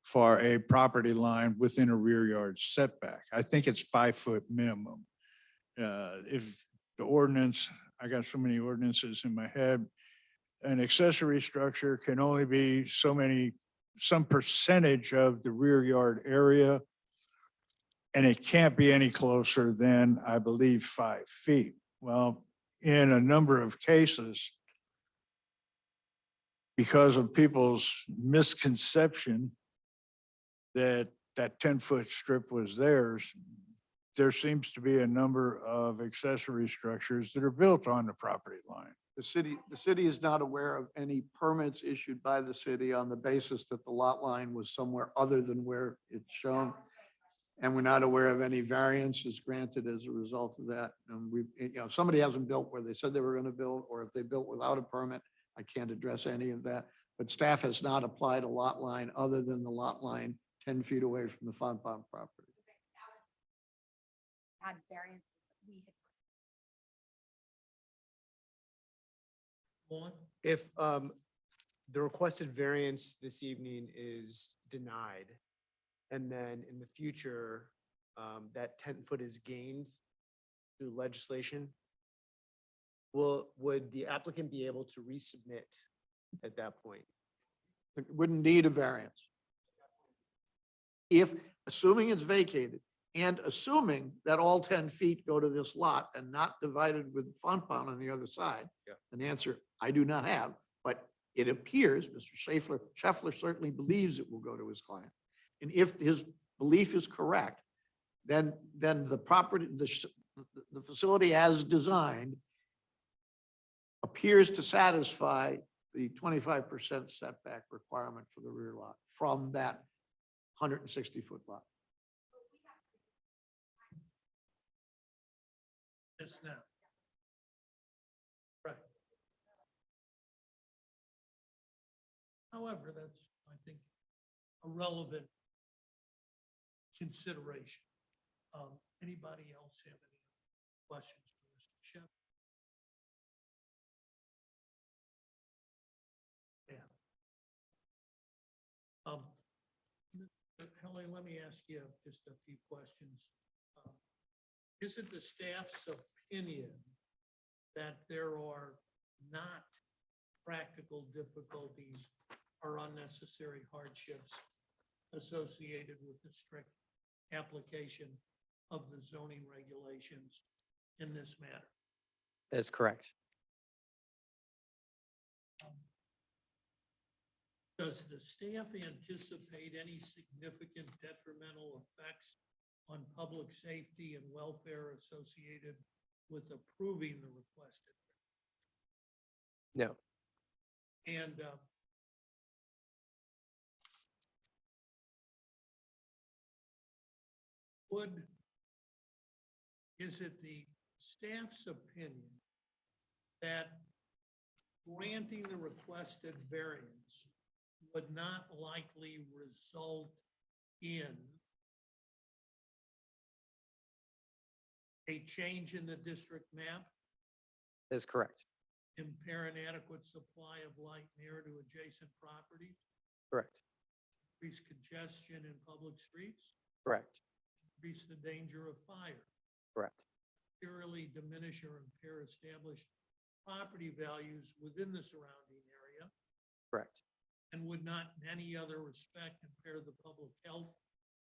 for a property line within a rear yard setback. I think it's 5-foot minimum. If the ordinance, I got so many ordinances in my head, an accessory structure can only be some percentage of the rear yard area. And it can't be any closer than, I believe, 5 feet. Well, in a number of cases, because of people's misconception that 10-foot strip was theirs, there seems to be a number of accessory structures that are built on the property line. The city is not aware of any permits issued by the city on the basis that the lot line was somewhere other than where it's shown. And we're not aware of any variances granted as a result of that. And if somebody hasn't built where they said they were going to build, or if they built without a permit, I can't address any of that. But staff has not applied a lot line other than the lot line 10 feet away from the Fonpont property. had variances that we had. Vaughn? If the requested variance this evening is denied, and then in the future, that 10-foot is gained through legislation, would the applicant be able to resubmit at that point? It wouldn't need a variance. If, assuming it's vacated, and assuming that all 10 feet go to this lot and not divided with Fonpont on the other side, an answer I do not have, but it appears Mr. Scheffler certainly believes it will go to his client. And if his belief is correct, then the property, the facility as designed appears to satisfy the 25% setback requirement for the rear lot from that 160-foot lot. Yes, now. Right. However, that's, I think, a relevant consideration. Anybody else have any questions for Mr. Shep? Yeah. Mr. Helly, let me ask you just a few questions. Is it the staff's opinion that there are not practical difficulties or unnecessary hardships associated with the strict application of the zoning regulations in this matter? That is correct. Does the staff anticipate any significant detrimental effects on public safety and welfare associated with approving the requested? No. And is it the staff's opinion that granting the requested variance would not likely result in a change in the district map, That is correct. impair an adequate supply of light and air to adjacent properties, Correct. increase congestion in public streets, Correct. increase the danger of fire, Correct. materially diminish or impair established property values within the surrounding area, Correct. and would not in any other respect impair the public health,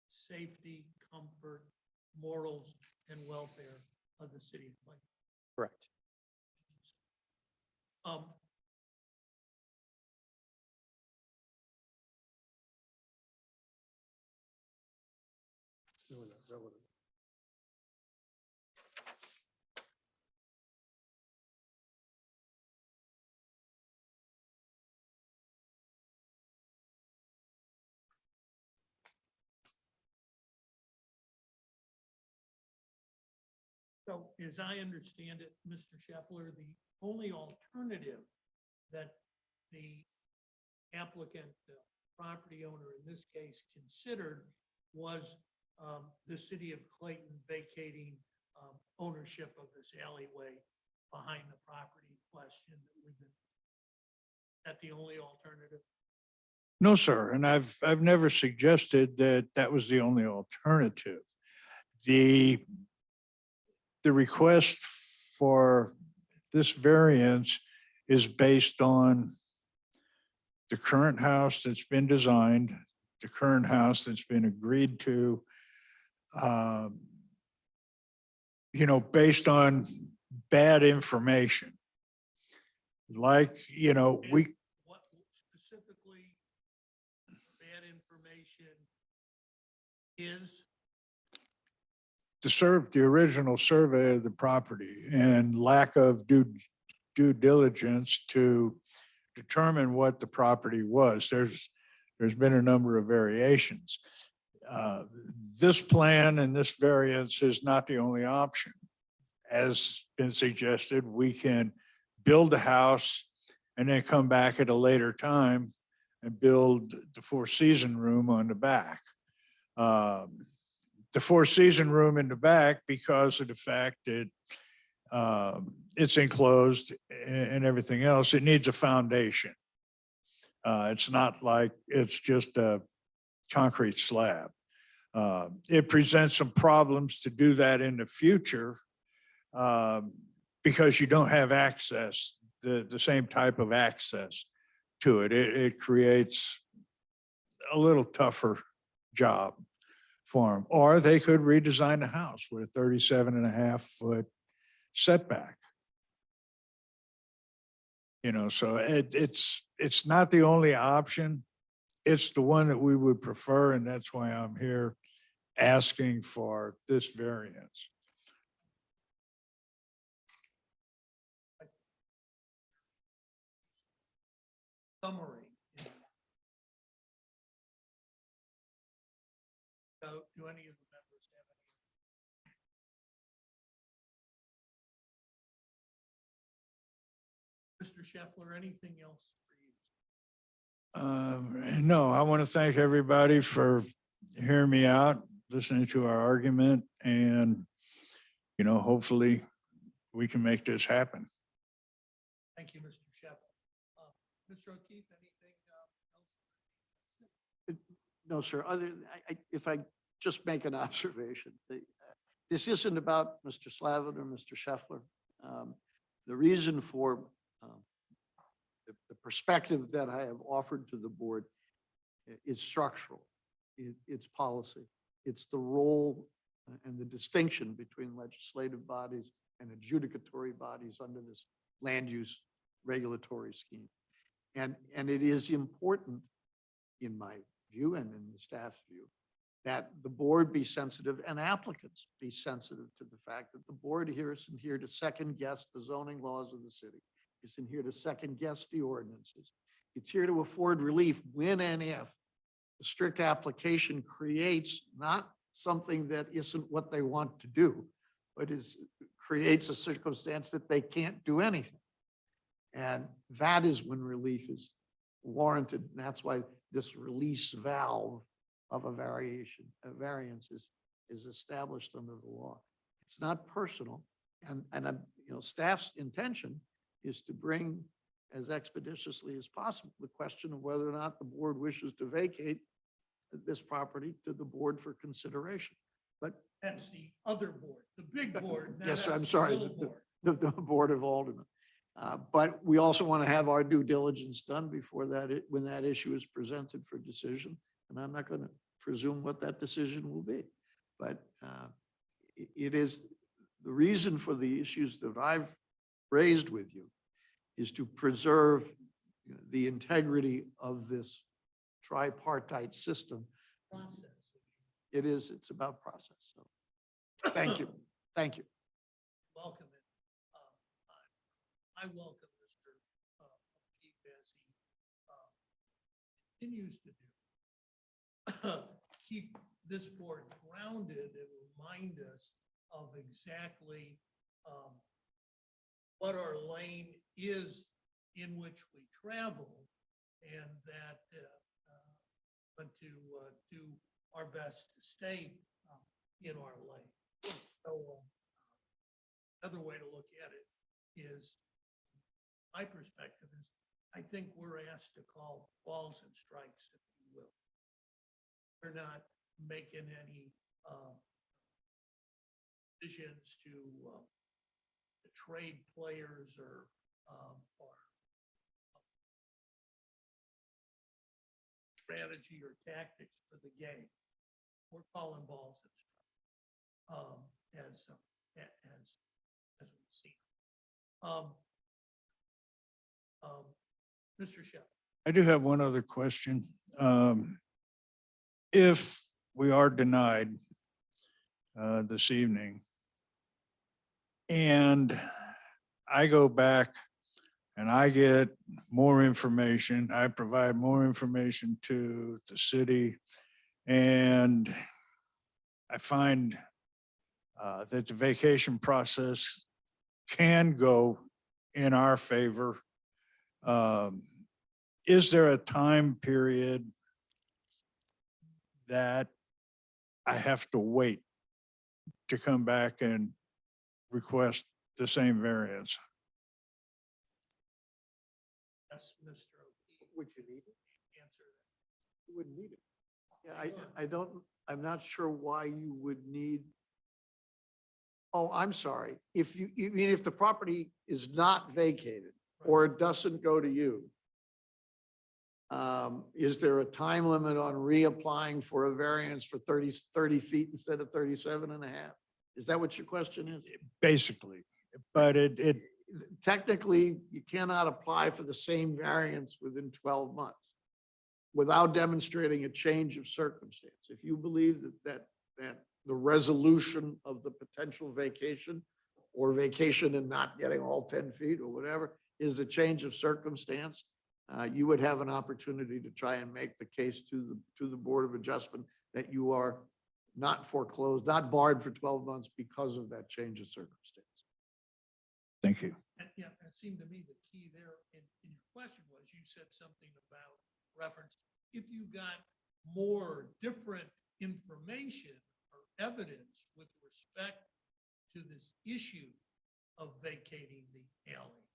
safety, comfort, morals, and welfare of the city of Plainview. Correct. Really not relevant. So as I understand it, Mr. Scheffler, the only alternative that the applicant, property owner in this case, considered was the city of Clayton vacating ownership of this alleyway behind the property in question that we've been. That the only alternative? No, sir. And I've never suggested that that was the only alternative. The request for this variance is based on the current house that's been designed, the current house that's been agreed to, based on bad information. Like, we, What specifically bad information is? the original survey of the property and lack of due diligence to determine what the property was. There's been a number of variations. This plan and this variance is not the only option. As been suggested, we can build a house and then come back at a later time and build the four-season room on the back. The four-season room in the back, because of the fact that it's enclosed and everything else, it needs a foundation. It's not like it's just a concrete slab. It presents some problems to do that in the future because you don't have access, the same type of access to it. It creates a little tougher job for them. Or they could redesign the house with a 37.5-foot setback. So it's not the only option. It's the one that we would prefer, and that's why I'm here asking for this variance. Summary. So do any of the members have any? Mr. Scheffler, anything else for you? No, I want to thank everybody for hearing me out, listening to our argument, and, hopefully we can make this happen. Thank you, Mr. Scheffler. Mr. O'Keefe, anything else? No, sir. If I just make an observation, this isn't about Mr. Slavin or Mr. Scheffler. The reason for the perspective that I have offered to the board is structural. It's policy. It's the role and the distinction between legislative bodies and adjudicatory bodies under this land use regulatory scheme. And it is important, in my view and in the staff's view, that the board be sensitive and applicants be sensitive to the fact that the board here isn't here to second guess the zoning laws of the city. It's in here to second guess the ordinances. It's here to afford relief when and if the strict application creates not something that isn't what they want to do, but creates a circumstance that they can't do anything. And that is when relief is warranted. And that's why this release valve of a variance is established under the law. It's not personal. And staff's intention is to bring as expeditiously as possible the question of whether or not the board wishes to vacate this property to the board for consideration. But That's the other board, the big board. not yes, sir, I'm us, the sorry, little board. the Board of Aldermen. But we also want to have our due diligence done before when that issue is presented for decision. And I'm not going to presume what that decision will be. But it is the reason for the issues that I've raised with you is to preserve the integrity of this tripartite system. Process. it's about process. So, thank you. Thank you. Welcome it. I welcome Mr. O'Keefe as he continues to do. Keep this board grounded and remind us of exactly what our lane is in which we travel, and that but to do our best to stay in our lane. So another way to look at it is, my perspective is, I think we're asked to call balls and strikes, if you will. We're not making any decisions to trade players or strategy or tactics for the game. We're calling balls and strikes, as we've seen. Mr. Shep. I do have one other question. If we are denied this evening, and I go back and I get more information, I provide more information to the city, and I find that the vacation process can go in our favor. Is there a time period that I have to wait to come back and request the same variance? Yes, Mr. O'Keefe. Would you need it? Answer that. You wouldn't need it. Yeah, I'm not sure why you would need. Oh, I'm sorry. You mean if the property is not vacated or it doesn't go to you, is there a time limit on reapplying for a variance for 30 feet instead of 37 and a half? Is that what your question is? Basically, but it Technically, you cannot apply for the same variance within 12 months without demonstrating a change of circumstance. If you believe that the resolution of the potential vacation or vacation and not getting all 10 feet or whatever is a change of circumstance, you would have an opportunity to try and make the case to the Board of Adjustment that you are not foreclosed, not barred for 12 months because of that change of circumstance. thank you. And yeah, it seemed to me the key there in your question was, you said something about reference. If you got more different information or evidence with respect to this issue of vacating the alley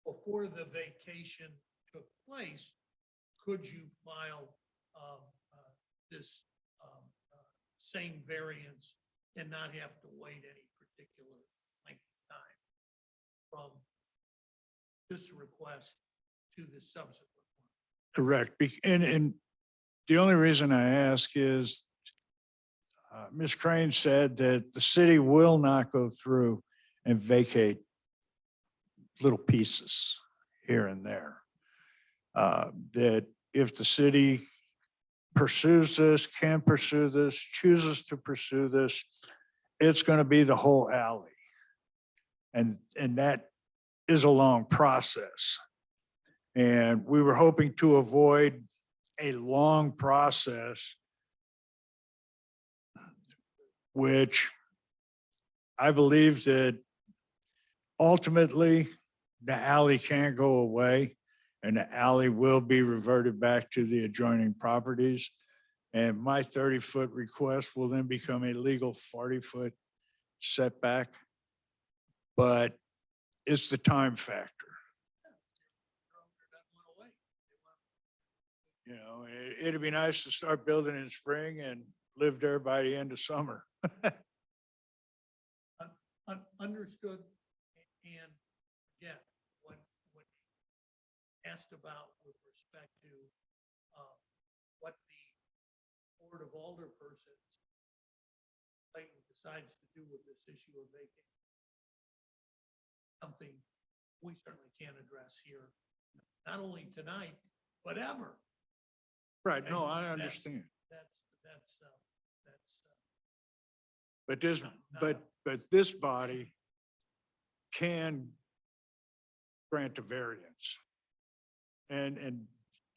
before the vacation took place, could you file this same variance and not have to wait any particular length of time from this request to the subsequent one? Correct. And the only reason I ask is Ms. Crane said that the city will not go through and vacate little pieces here and there. That if the city pursues this, can pursue this, chooses to pursue this, it's going to be the whole alley. And that is a long process. And we were hoping to avoid a long process, which I believe that ultimately the alley can't go away and the alley will be reverted back to the adjoining properties. And my 30-foot request will then become a legal 40-foot setback. But it's the time factor. You know, it'd be nice to start building in spring and live there by the end of summer. Understood. And again, when asked about with respect to what the Board of Alderpersons decides to do with this issue of vacating, something we certainly can't address here, not only tonight, but ever. Right, no, I That's- understand. That's That's, But this, No, no, but, no. but this body can grant a variance. And,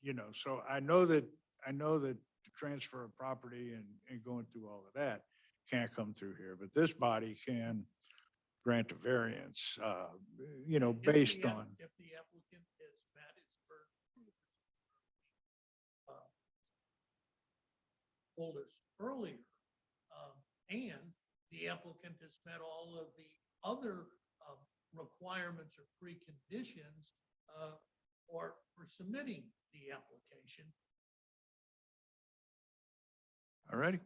you know, so I know that the transfer of property and going through all of that can't come through here, but this body can grant a variance, you know, if the based app- on. If the applicant has met its burden of proof, told us earlier, and the applicant has met all of the other requirements or preconditions for submitting the application. All righty.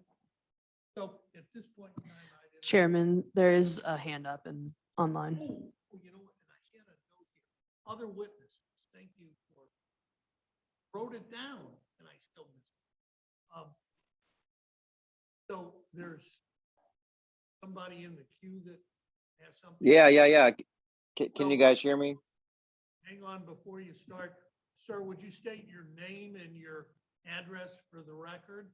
So at this point in time, I didn't. Chairman, there is a hand up and online. Oh, well, you know what, and I had a note here, other witnesses, thank you for, wrote it down, and I still missed it. So there's somebody in the queue that has something. Yeah. Can you So- guys hear me? Hang on before you start. Sir, would you state your name and your address for the record?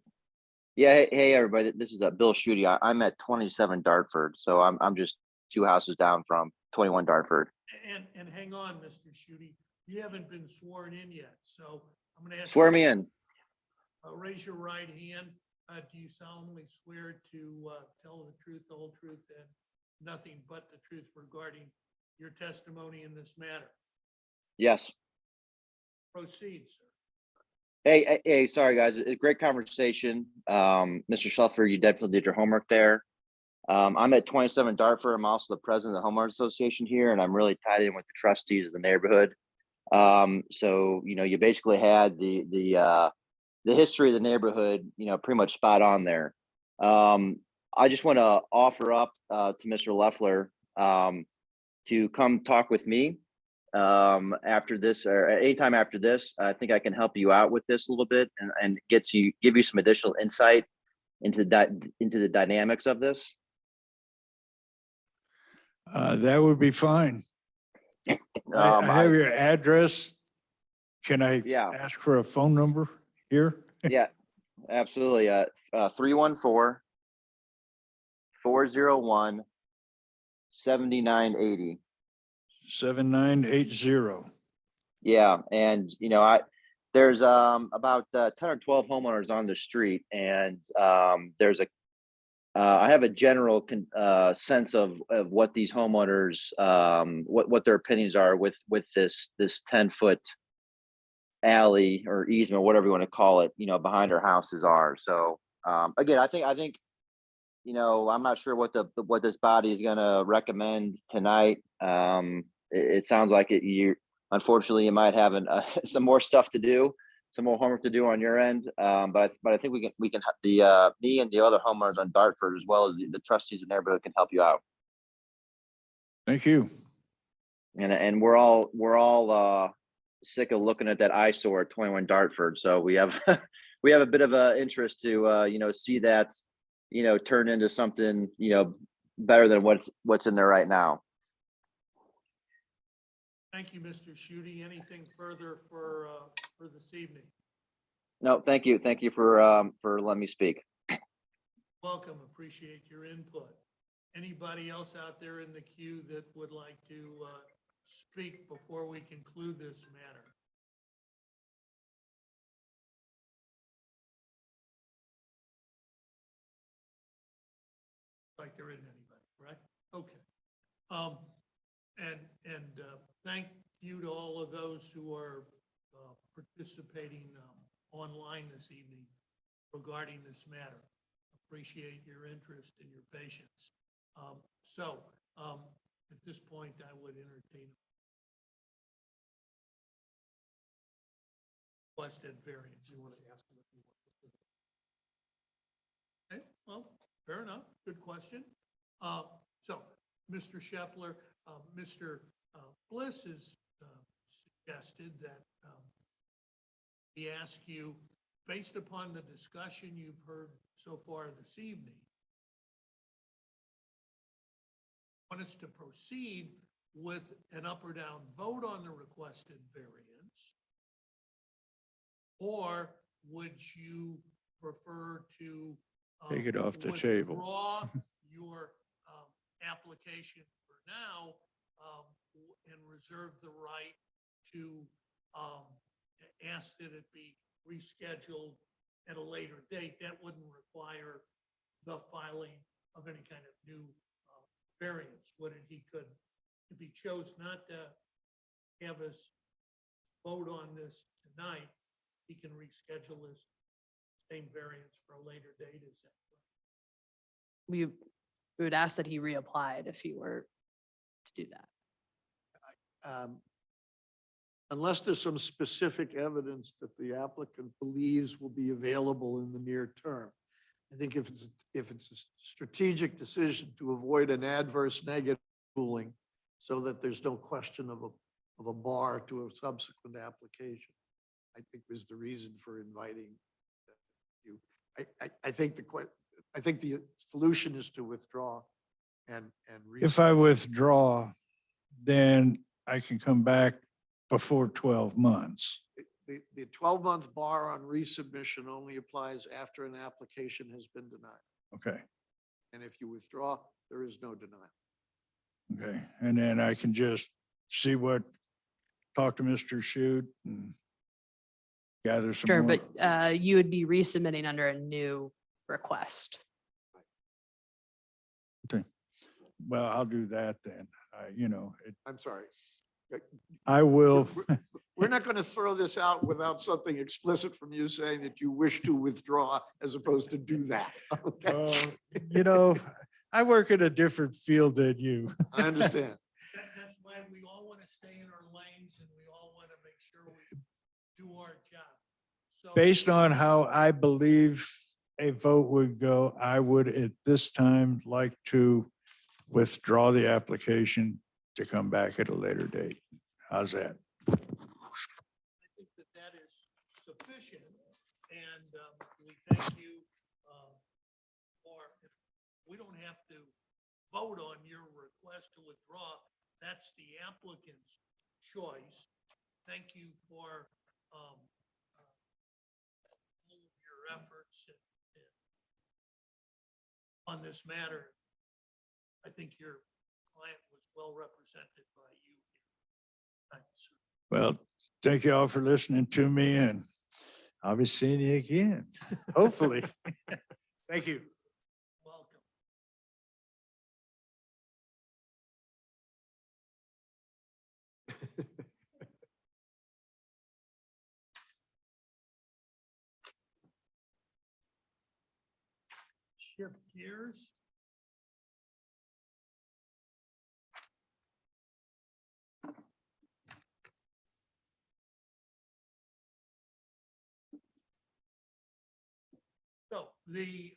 Yeah, hey, everybody, this is Bill Schutte. I'm at 27 Dartford, so I'm just 2 houses down from 21 Dartford. And hang on, Mr. Schutte, you haven't been sworn in yet, so I'm gonna ask. Swear you- me in. Raise your right hand. Do you solemnly swear to tell the truth, the whole truth, and nothing but the truth regarding your testimony in this matter? Yes. Proceed, sir. Hey, sorry, guys. A great conversation. Mr. Schluffler, you definitely did your homework there. I'm at 27 Dartford. I'm also the president of the homeowners association here, and I'm really tied in with the trustees of the neighborhood. So, you know, you basically had the history of the neighborhood, you know, pretty much spot on there. I just want to offer up to Mr. Leffler to come talk with me after this or anytime after this. I think I can help you out with this a little bit and give you some additional insight into the dynamics of this. That would be fine. I have your address. Can I Yeah. ask for a phone number here? Yeah, absolutely. 314-401-7980. 7980. Yeah, and you know, there's about 10 or 12 homeowners on the street, and I have a general sense of what these homeowners what their opinions are with this 10-foot alley or easement, whatever you want to call it, you know, behind our houses are. So again, I think you know, I'm not sure what this body is going to recommend tonight. It sounds like unfortunately you might have some more stuff to do, some more homework to do on your end. But I think we can me and the other homeowners on Dartford, as well as the trustees in the neighborhood, can help you out. Thank you. And we're all sick of looking at that eyesore at 21 Dartford. So we have we have a bit of a interest to you know, see that, you know, turn into something, you know, better than what's in there right now. Thank you, Mr. Schutte. Anything further for this evening? No, thank you for letting me speak. Welcome, appreciate your input. Anybody else out there in the queue that would like to speak before we conclude this matter? Like there isn't anybody, right? Okay. And thank you to all of those who are participating online this evening regarding this matter. Appreciate your interest and your patience. At this point, I would entertain requested variance. You want to ask them if you want to? Okay, well, fair enough. Good question. So, Mr. Scheffler, Mr. Bliss has suggested that he ask you, based upon the discussion you've heard so far this evening, want us to proceed with an up or down vote on the requested variance? Or would you prefer to Take it off the table. Withdraw your application for now and reserve the right to ask that it be rescheduled at a later date. That wouldn't require the filing of any kind of new variance, would it? He could, if he chose not to have us vote on this tonight, he can reschedule his same variance for a later date, is that correct? We would ask that he reapplied if he were to do that. Unless there's some specific evidence that the applicant believes will be available in the near term. I think if it's a strategic decision to avoid an adverse negative ruling so that there's no question of a bar to a subsequent application, I think was the reason for inviting you. I think the solution is to withdraw and. If I withdraw, then I can come back before 12 months. The 12-month bar on resubmission only applies after an application has been denied. Okay, And if you withdraw, there is no denial. okay. And then I can just talk to Mr. Shute and gather some Sure, more. but you would be resubmitting under a new request. Well, I'll do that then. I'm sorry. I will, We're not going to throw this out without something explicit from you saying that you wish to withdraw as opposed to do that. Okay? I work in a different field than you. I understand. That's why we all want to stay in our lanes and we all want to make sure we do our job. So Based on how I believe a vote would go, I would at this time like to withdraw the application to come back at a later date. How's that? I think that is sufficient, and we thank you for, we don't have to vote on your request to withdraw. That's the applicant's choice. Thank you for all of your efforts on this matter. I think your client was well represented by you. Thanks. Well, thank you all for listening to me, and I'll be seeing you again, hopefully. Thank you. Welcome. Shift gears. So the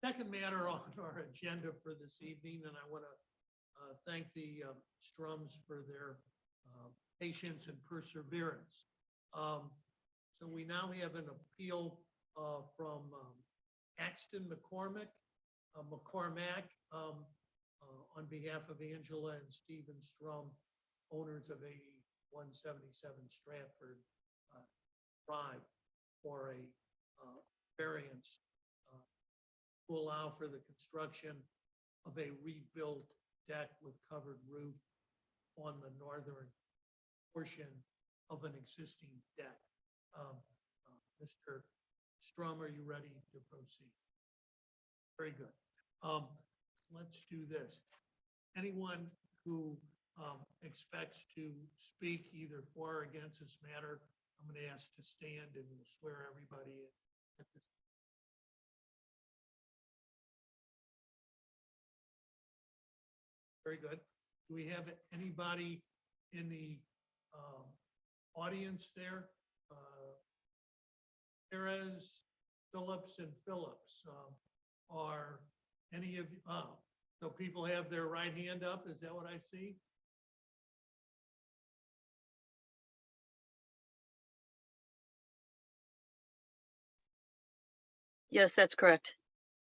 second matter on our agenda for this evening, and I want to thank the Strums for their patience and perseverance. So we now have an appeal from Axton McCormack on behalf of Angela and Stephen Strum, owners of 8177 Stratford Drive, for a variance to allow for the construction of a rebuilt deck with covered roof on the northern portion of an existing deck. Mr. Strum, are you ready to proceed? Very good. Let's do this. Anyone who expects to speak either for or against this matter, I'm going to ask to stand and we'll swear everybody in at this. Very good. Do we have anybody in the audience there? Perez, Phillips, and Phillips. Are any of you, so people have their right hand up? Is that what I see? Yes, that's correct.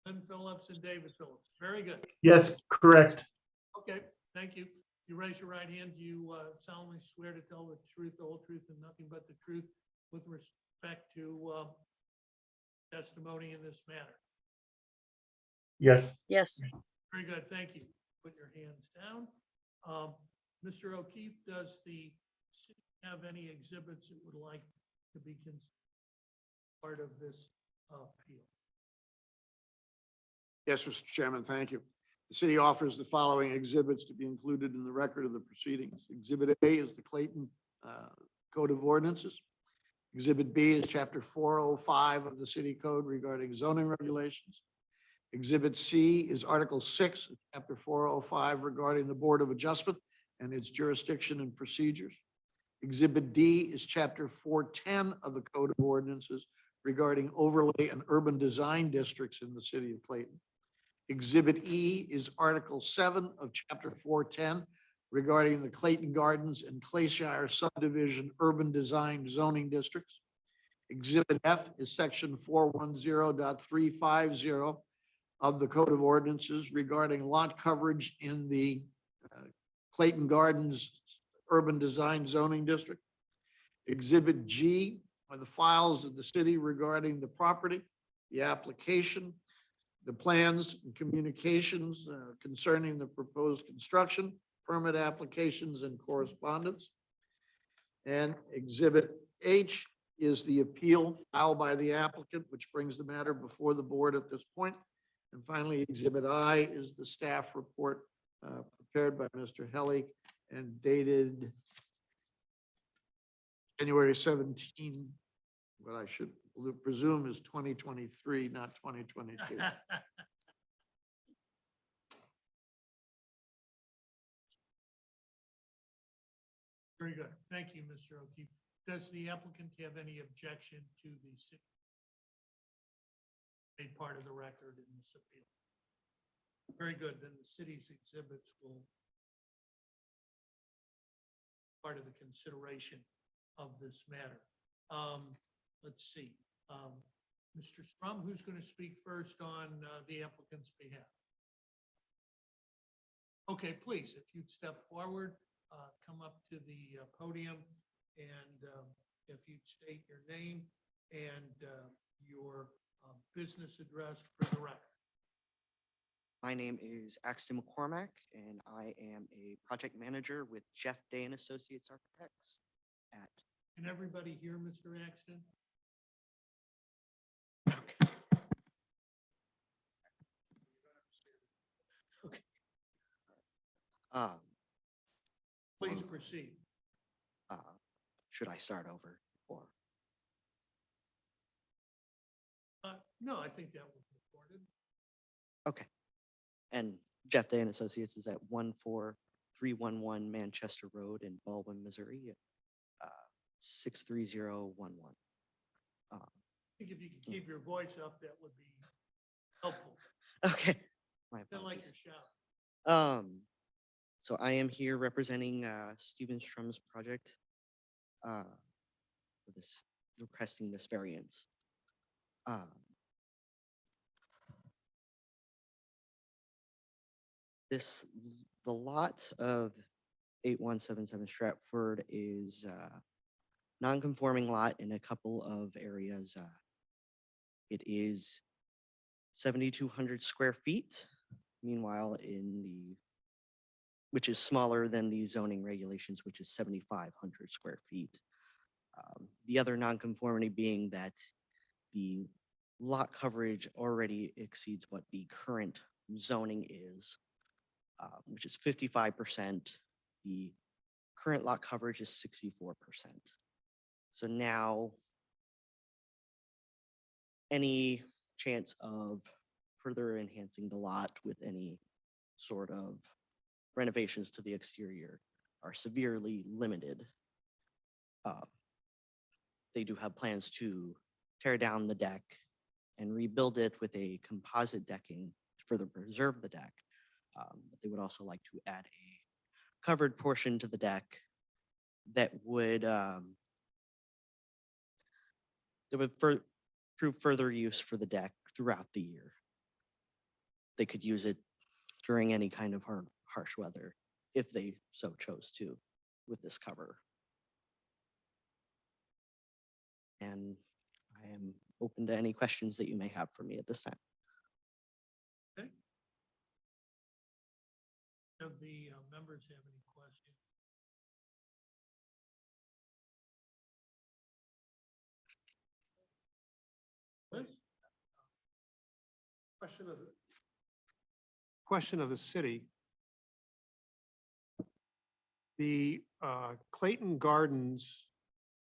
Lynn Phillips and David Phillips. Very good. Yes, correct. Okay, thank you. You raise your right hand. Do you solemnly swear to tell the truth, the whole truth, and nothing but the truth with respect to testimony in this matter? Yes. Yes. Very good, thank you. Put your hands down. Mr. O'Keefe, does the city have any exhibits it would like to be part of this appeal? Yes, Mr. Chairman, thank you. The city offers the following exhibits to be included in the record of the proceedings. Exhibit A is the Clayton Code of Ordinances. Exhibit B is Chapter 405 of the City Code regarding zoning regulations. Exhibit C is Article 6 of Chapter 405 regarding the Board of Adjustment and its jurisdiction and procedures. Exhibit D is Chapter 410 of the Code of Ordinances regarding overlay and urban design districts in the city of Clayton. Exhibit E is Article 7 of Chapter 410 regarding the Clayton Gardens and Clayshire subdivision urban design zoning districts. Exhibit F is Section 410.350 of the Code of Ordinances regarding lot coverage in the Clayton Gardens urban design zoning district. Exhibit G are the files of the city regarding the property, the application, the plans and communications concerning the proposed construction, permit applications and correspondence. And Exhibit H is the appeal filed by the applicant, which brings the matter before the board at this point. And finally, Exhibit I is the staff report prepared by Mr. Helly and dated January 17, what I should presume is 2023, not 2022. Very good. Thank you, Mr. O'Keefe. Does the applicant have any objection to the city made part of the record in this appeal? Very good. Then the city's exhibits will part of the consideration of this matter. Let's see. Mr. Strum, who's going to speak first on the applicant's behalf? Okay, please, if you'd step forward, come up to the podium, and if you'd state your name and your business address for the record. My name is Axton McCormack, and I am a project manager with Jeff Day and Associates Architects at. Can everybody hear Mr. Axton? Okay. Please proceed. Should I start over or? No, I think that was recorded. Okay. And Jeff Day and Associates is at 14311 Manchester Road in Baldwin, Missouri, 63011. I think if you could keep your voice up, that would be helpful. Okay. My Feel like apologies. you're shouting. So I am here representing Steven Strum's project for this, requesting this variance. The lot of 8177 Stratford is non-conforming lot in a couple of areas. It is 7,200 square feet. Meanwhile, which is smaller than the zoning regulations, which is 7,500 square feet. The other nonconformity being that the lot coverage already exceeds what the current zoning is, which is 55%. The current lot coverage is 64%. So now any chance of further enhancing the lot with any sort of renovations to the exterior are severely limited. They do have plans to tear down the deck and rebuild it with a composite decking to further preserve the deck. But they would also like to add a covered portion to the deck that would prove further use for the deck throughout the year. They could use it during any kind of harsh weather if they so chose to with this cover. And I am open to any questions that you may have for me at this time. Do the members have any questions? Liz? Question of the city. The Clayton Gardens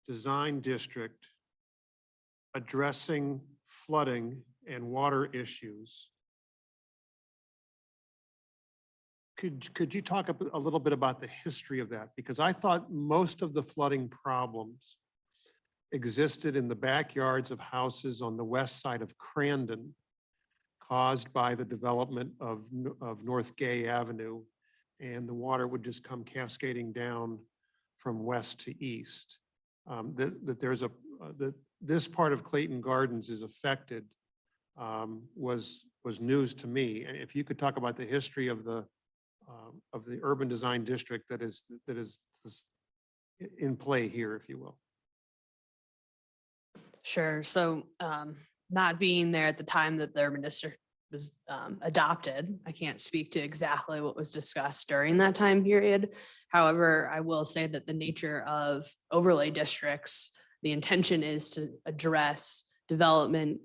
Design District addressing flooding and water issues. Could you talk a little bit about the history of that? Because I thought most of the flooding problems existed in the backyards of houses on the west side of Crandon, caused by the development of North Gay Avenue, and the water would just come cascading down from west to east. That this part of Clayton Gardens is affected was news to me. And if you could talk about the history of the urban design district that is in play here, if you will. Sure. So not being there at the time that the urban district was adopted, I can't speak to exactly what was discussed during that time period. However, I will say that the nature of overlay districts, the intention is to address development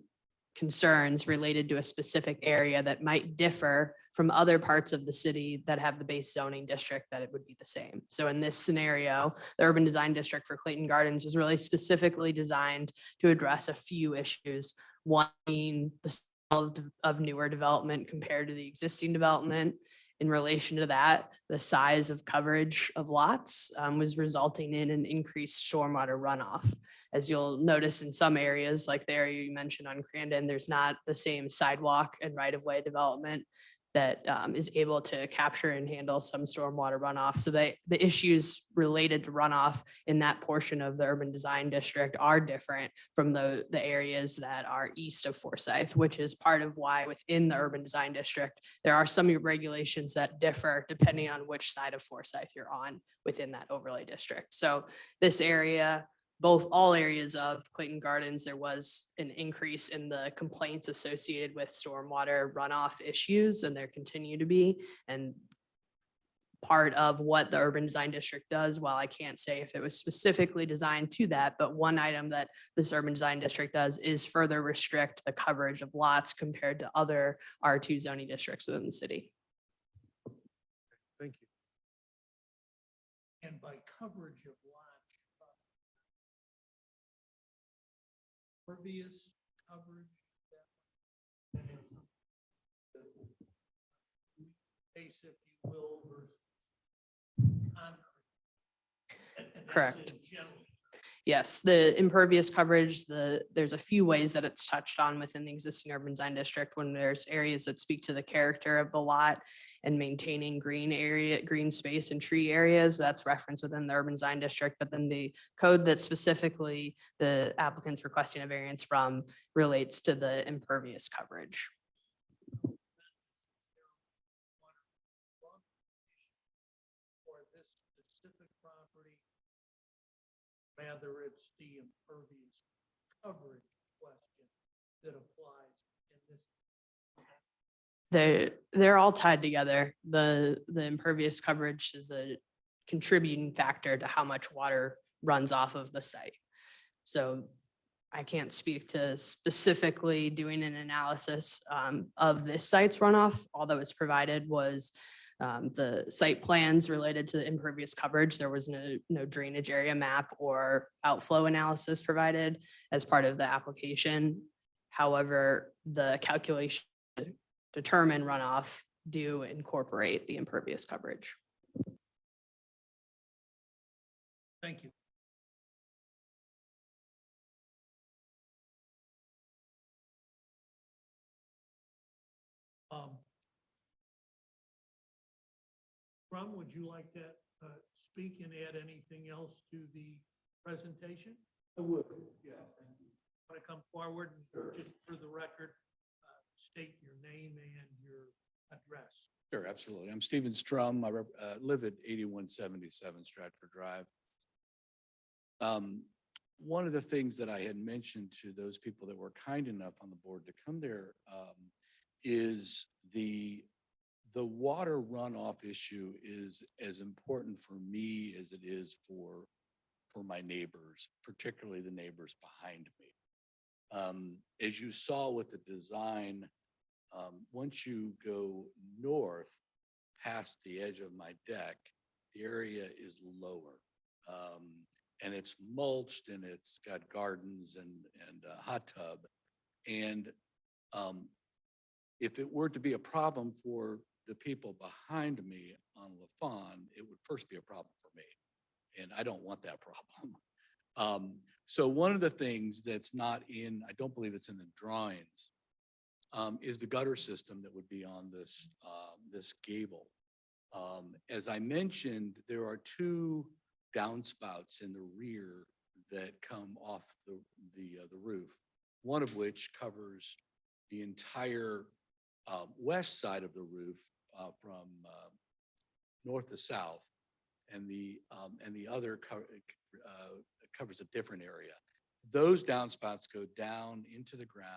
concerns related to a specific area that might differ from other parts of the city that have the base zoning district, that it would be the same. So in this scenario, the urban design district for Clayton Gardens was really specifically designed to address a few issues. One being the scale of newer development compared to the existing development. In relation to that, the size of coverage of lots was resulting in an increased stormwater runoff. As you'll notice in some areas, like the area you mentioned on Crandon, there's not the same sidewalk and right-of-way development that is able to capture and handle some stormwater runoff. So the issues related to runoff in that portion of the urban design district are different from the areas that are east of Forsyth, which is part of why within the urban design district, there are some regulations that differ depending on which side of Forsyth you're on within that overlay district. So this area, all areas of Clayton Gardens, there was an increase in the complaints associated with stormwater runoff issues, and there continue to be. And part of what the urban design district does, while I can't say if it was specifically designed to that, but one item that this urban design district does is further restrict the coverage of lots compared to other R2 zoning districts within the city. Thank you. And by coverage of lots, pervious coverage. Base, if you will, versus concrete. And that's Correct. in general. Yes, the impervious coverage, there's a few ways that it's touched on within the existing urban design district when there's areas that speak to the character of the lot and maintaining green space and tree areas. That's referenced within the urban design district, but then the code that specifically the applicant's requesting a variance from relates to the impervious coverage. For this specific property, rather it's the impervious coverage question that applies in this. They're all tied together. The impervious coverage is a contributing factor to how much water runs off of the site. So I can't speak to specifically doing an analysis of this site's runoff. All that was provided was the site plans related to the impervious coverage. There was no drainage area map or outflow analysis provided as part of the application. However, the calculation to determine runoff do incorporate the impervious coverage. Thank you. Ron, would you like to speak and add anything else to the presentation? I would, yes, thank you. Want to come forward and just for the record, state your name and your address. Sure, absolutely. I'm Stephen Strum. I live at 8177 Stratford Drive. one of the things that I had mentioned to those people that were kind enough on the board to come there is the water runoff issue is as important for me as it is for my neighbors, particularly the neighbors behind me. As you saw with the design, once you go north past the edge of my deck, the area is lower. And it's mulched and it's got gardens and a hot tub. And if it were to be a problem for the people behind me on LaFawn, it would first be a problem for me. And I don't want that problem. So one of the things that's not in, I don't believe it's in the drawings, is the gutter system that would be on this, this gable. As I mentioned, there are two downspouts in the rear that come off the roof, one of which covers the entire west side of the roof from north to south, and the other covers a different area. Those downspouts go down into the ground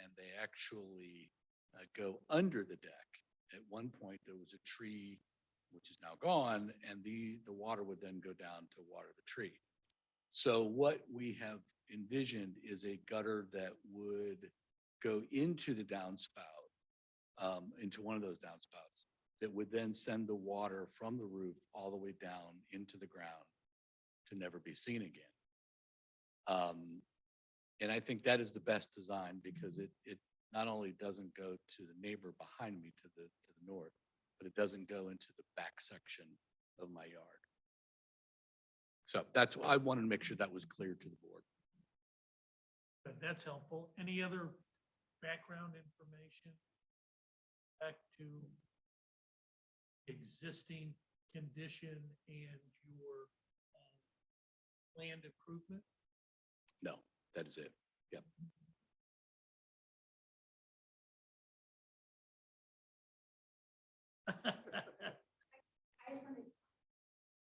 and they actually go under the deck. At one point, there was a tree which is now gone, and the water would then go down to water the tree. So what we have envisioned is a gutter that would go into the downspout, into one of those downspouts, that would then send the water from the roof all the way down into the ground to never be seen again. And I think that is the best design because it not only doesn't go to the neighbor behind me to the north, but it doesn't go into the back section of my yard. So that's why I wanted to make sure that was clear to the board. But that's helpful. Any other background information? Back to existing condition and your planned improvement? No, that is it. Yep.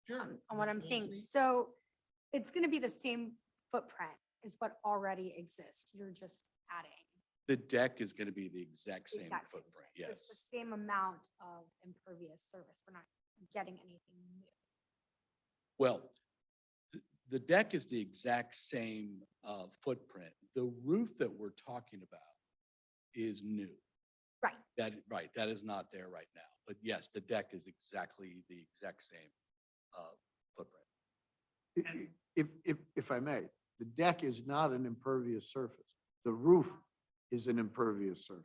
Sure. On what Ms. I'm saying. Woolsey? So it's going to be the same footprint as what already exists. You're just adding. The deck is going to be the exact same exact same footprint. size. So it's Yes. the same amount of impervious surface. We're not getting anything new. Well, the deck is the exact same footprint. The roof that we're talking about is new. Right. That is not there right now. But yes, the deck is exactly the exact same footprint. If I may, the deck is not an impervious surface. The roof is an impervious surface.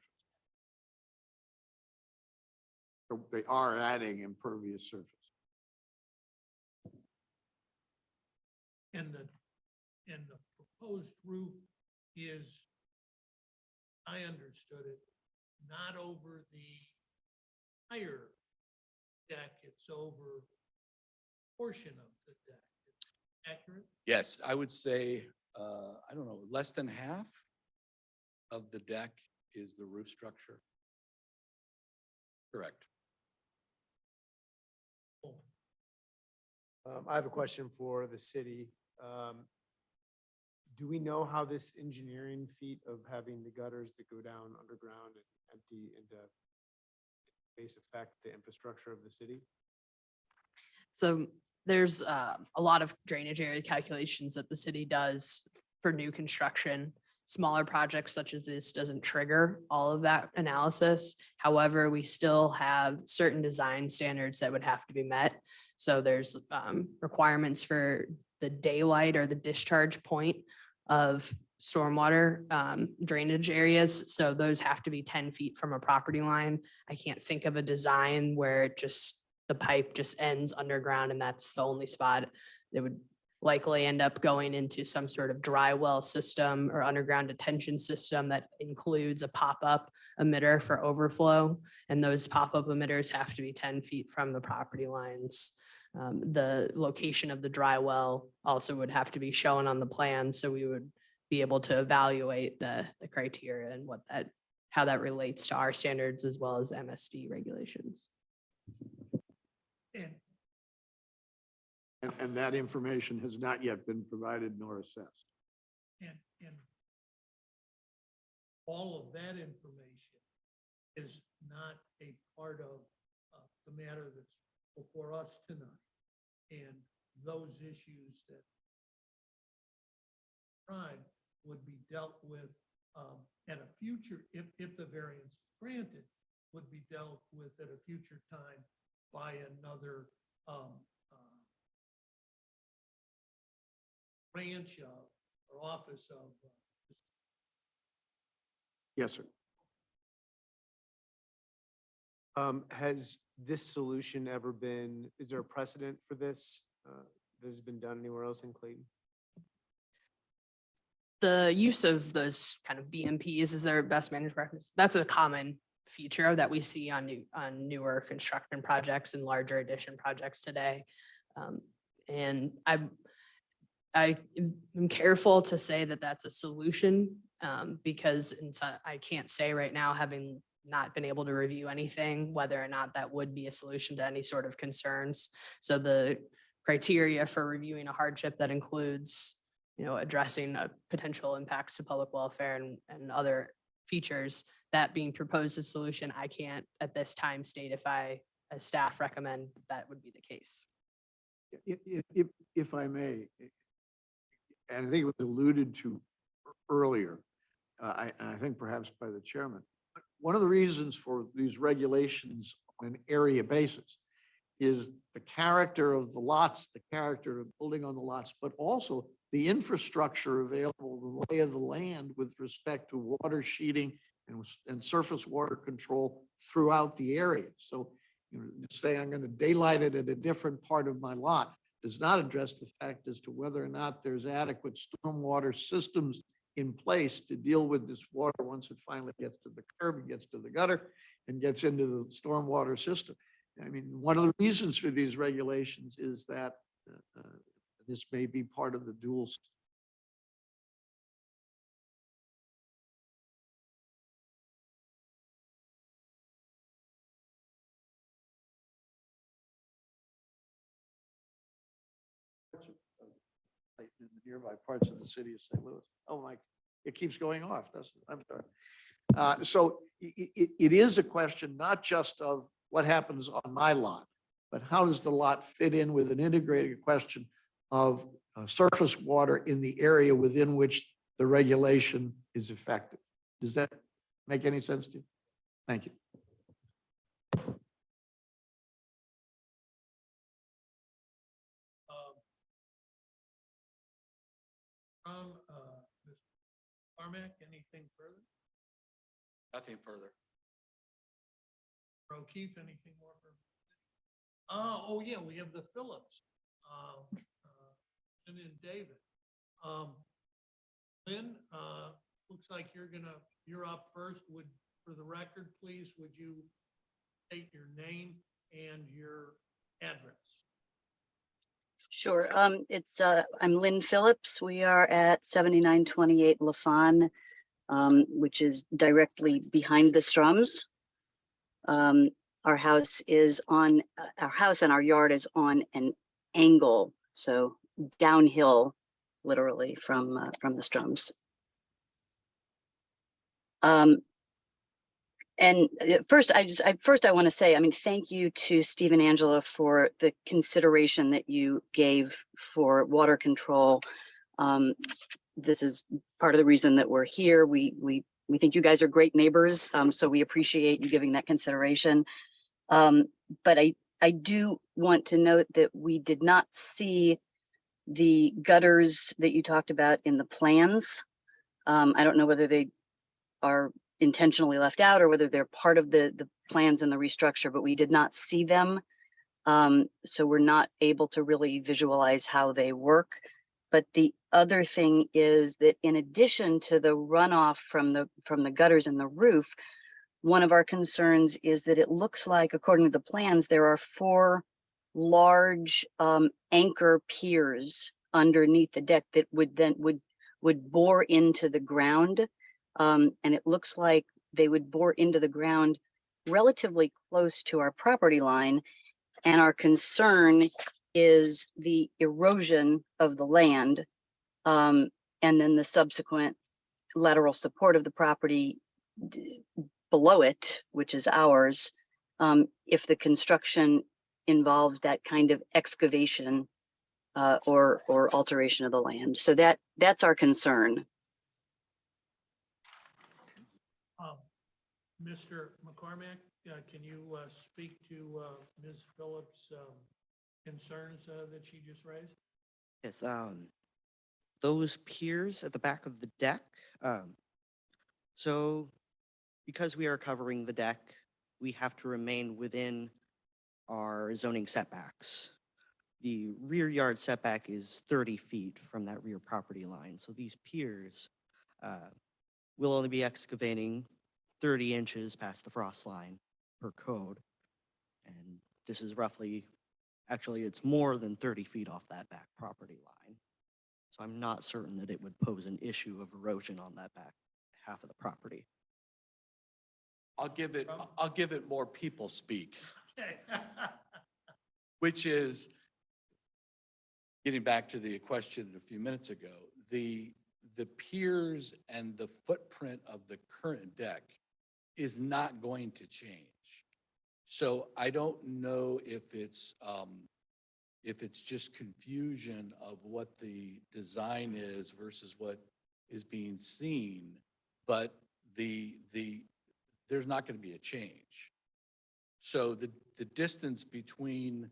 So they are adding impervious surface. And the proposed roof is, I understood it, not over the entire deck, it's over a portion of the deck. It's accurate? Yes, I would say, I don't know, less than half of the deck is the roof structure. Correct. I have a question for the city. Do we know how this engineering feat of having the gutters that go down underground and empty into space affect the infrastructure of the city? So there's a lot of drainage area calculations that the city does for new construction. Smaller projects such as this doesn't trigger all of that analysis. However, we still have certain design standards that would have to be met. So there's requirements for the daylight or the discharge point of stormwater drainage areas. So those have to be 10 feet from a property line. I can't think of a design where it just, the pipe just ends underground and that's the only spot. It would likely end up going into some sort of dry well system or underground detention system that includes a pop-up emitter for overflow. And those pop-up emitters have to be 10 feet from the property lines. The location of the dry well also would have to be shown on the plan. So we would be able to evaluate the criteria and what that, how that relates to our standards as well as MSD regulations. And And that information has not yet been provided nor assessed. and all of that information is not a part of the matter that's before us tonight. And those issues that tried would be dealt with at a future, if the variance is granted, would be dealt with at a future time by another branch of or office of. Yes, sir. Has this solution ever been, is there a precedent for this that has been done anywhere else in Clayton? The use of those kind of BMPs as their best managed practice, that's a common feature that we see on newer construction projects and larger addition projects today. And I am careful to say that that's a solution because I can't say right now, having not been able to review anything, whether or not that would be a solution to any sort of concerns. So the criteria for reviewing a hardship that includes, addressing potential impacts to public welfare and other features, that being proposed as solution, I can't at this time state if I, as staff, recommend that would be the case. If I may, and I think it was alluded to earlier, and I think perhaps by the chairman, one of the reasons for these regulations on an area basis is the character of the lots, the character of building on the lots, but also the infrastructure available, the lay of the land with respect to water sheeting and surface water control throughout the area. So, say I'm going to daylight it at a different part of my lot does not address the fact as to whether or not there's adequate stormwater systems in place to deal with this water once it finally gets to the curb and gets to the gutter and gets into the stormwater system. I mean, one of the reasons for these regulations is that this may be part of the dual. In the nearby parts of the city of St. Louis. Oh my, it keeps going off, doesn't it? I'm sorry. So it is a question not just of what happens on my lot, but how does the lot fit in with an integrated question of surface water in the area within which the regulation is effective. Does that make any sense to you? Thank you. Ms. Carmack, anything further? Nothing further. O'Keefe, anything more for? Oh, yeah, we have the Phillips, and then David. Lynn, looks like you're up first. For the record, please, would you state your name and your address? Sure. I'm Lynn Phillips. We are at 7928 LaFawn, which is directly behind the Strums. Our house and our yard is on an angle, so downhill, literally from the Strums. And first, I want to say, thank you to Steve and Angela for the consideration that you gave for water control. This is part of the reason that we're here. We think you guys are great neighbors, so we appreciate you giving that consideration. But I do want to note that we did not see the gutters that you talked about in the plans. I don't know whether they are intentionally left out or whether they're part of the plans and the restructure, but we did not see them. So we're not able to really visualize how they work. But the other thing is that in addition to the runoff from the gutters and the roof, one of our concerns is that it looks like, according to the plans, there are 4 large anchor piers underneath the deck that would bore into the ground. And it looks like they would bore into the ground relatively close to our property line. And our concern is the erosion of the land and then the subsequent lateral support of the property below it, which is ours, if the construction involves that kind of excavation or alteration of the land. So that's our concern. Mr. McCormack, can you speak to Ms. Phillips' concerns that she just raised? Yes, those piers at the back of the deck, so because we are covering the deck, we have to remain within our zoning setbacks. The rear yard setback is 30 feet from that rear property line. So these piers will only be excavating 30 inches past the frost line per code. And this is roughly, actually, it's more than 30 feet off that back property line. So I'm not certain that it would pose an issue of erosion on that back half of the property. I'll give it more people speak, Okay. which is getting back to the question a few minutes ago, the piers and the footprint of the current deck is not going to change. So I don't know if it's just confusion of what the design is versus what is being seen, but there's not going to be a change. So the distance between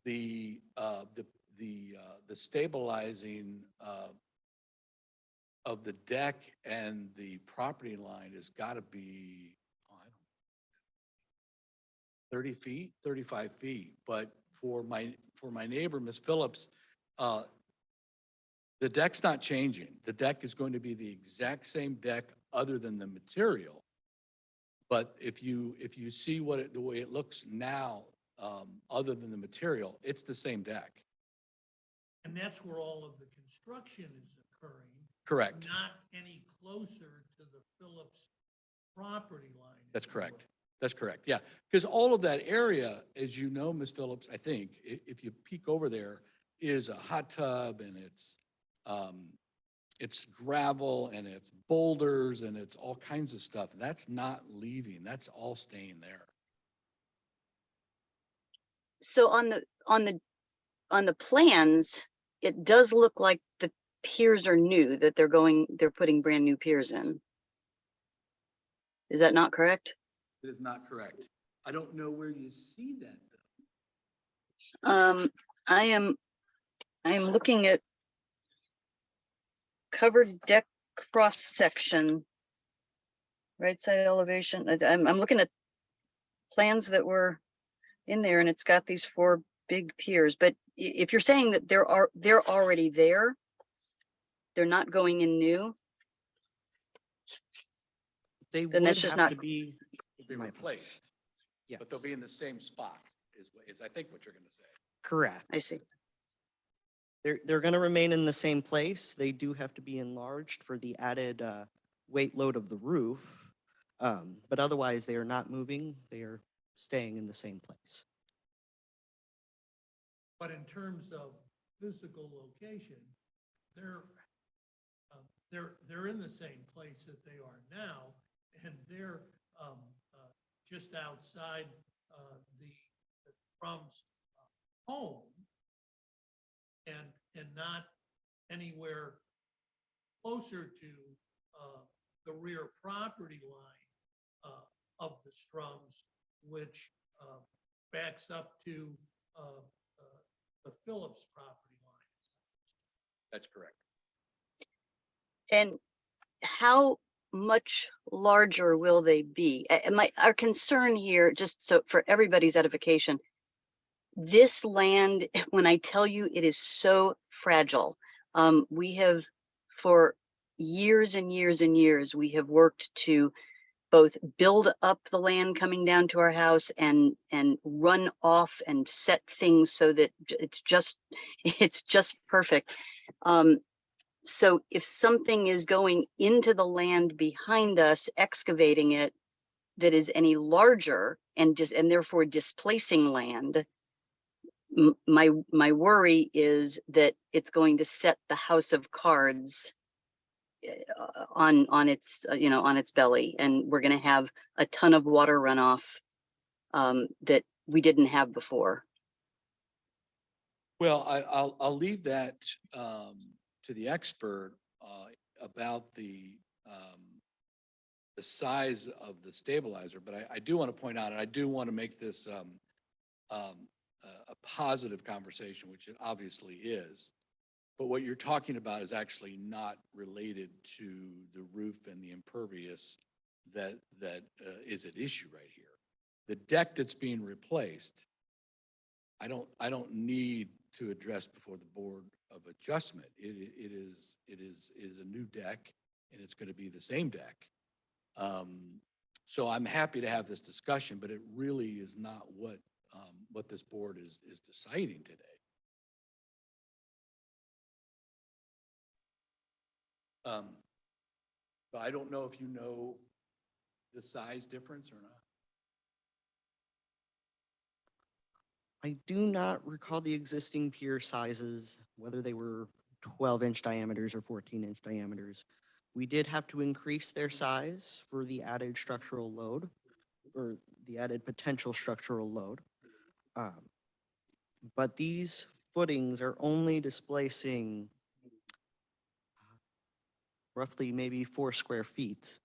the stabilizing of the deck and the property line has got to be, 30 feet, 35 feet. But for my neighbor, Ms. Phillips, the deck's not changing. The deck is going to be the exact same deck other than the material. But if you see the way it looks now, other than the material, it's the same deck. And that's where all of the construction is occurring. Correct. Not any closer to the Phillips property line. That's correct. That's correct. Yeah, because all of that area, as you know, Ms. Phillips, I think, if you peek over there, is a hot tub, and it's gravel, and it's boulders, and it's all kinds of stuff. That's not leaving. That's all staying there. So on the plans, it does look like the piers are new, that they're putting brand new piers in. Is that not correct? It is not correct. I don't know where you see that, though. I am looking at covered deck cross section, right side elevation. I'm looking at plans that were in there, and it's got these 4 big piers. But if you're saying that they're already there, they're not going in new, They then would that's just have not to be. They'll be my- replaced, Yes, but they'll be in the same spot, is I think what you're going to say. correct. I see. They're going to remain in the same place. They do have to be enlarged for the added weight load of the roof. But otherwise, they are not moving. They are staying in the same place. But in terms of physical location, they're in the same place that they are now, and they're just outside the Crumbs home, and not anywhere closer to the rear property line of the Strums, which backs up to the Phillips property lines. That's correct. And how much larger will they be? Our concern here, just so for everybody's edification, this land, when I tell you it is so fragile, we have for years and years and years, we have worked to both build up the land coming down to our house and run off and set things so that it's just perfect. So if something is going into the land behind us, excavating it, that is any larger and therefore displacing land, my worry is that it's going to set the house of cards on its, on its belly, and we're going to have a ton of water runoff that we didn't have before. Well, I'll leave that to the expert about the size of the stabilizer, but I do want to point out, and I do want to make this a positive conversation, which it obviously is. But what you're talking about is actually not related to the roof and the impervious that is at issue right here. The deck that's being replaced, I don't need to address before the Board of Adjustment. It is a new deck, and it's going to be the same deck. So I'm happy to have this discussion, but it really is not what this board is deciding today. But I don't know if you know the size difference or not. I do not recall the existing pier sizes, whether they were 12-inch diameters or 14-inch diameters. We did have to increase their size for the added structural load, or the added potential structural load. But these footings are only displacing roughly maybe 4 square feet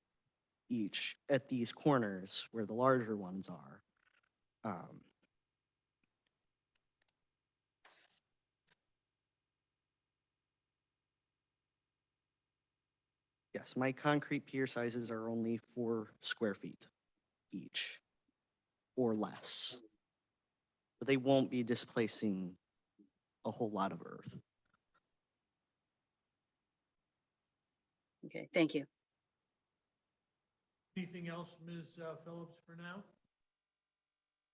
each at these corners where the larger ones are. Yes, my concrete pier sizes are only 4 square feet each or less. But they won't be displacing a whole lot of earth. Okay, thank you. Anything else, Ms. Phillips, for now?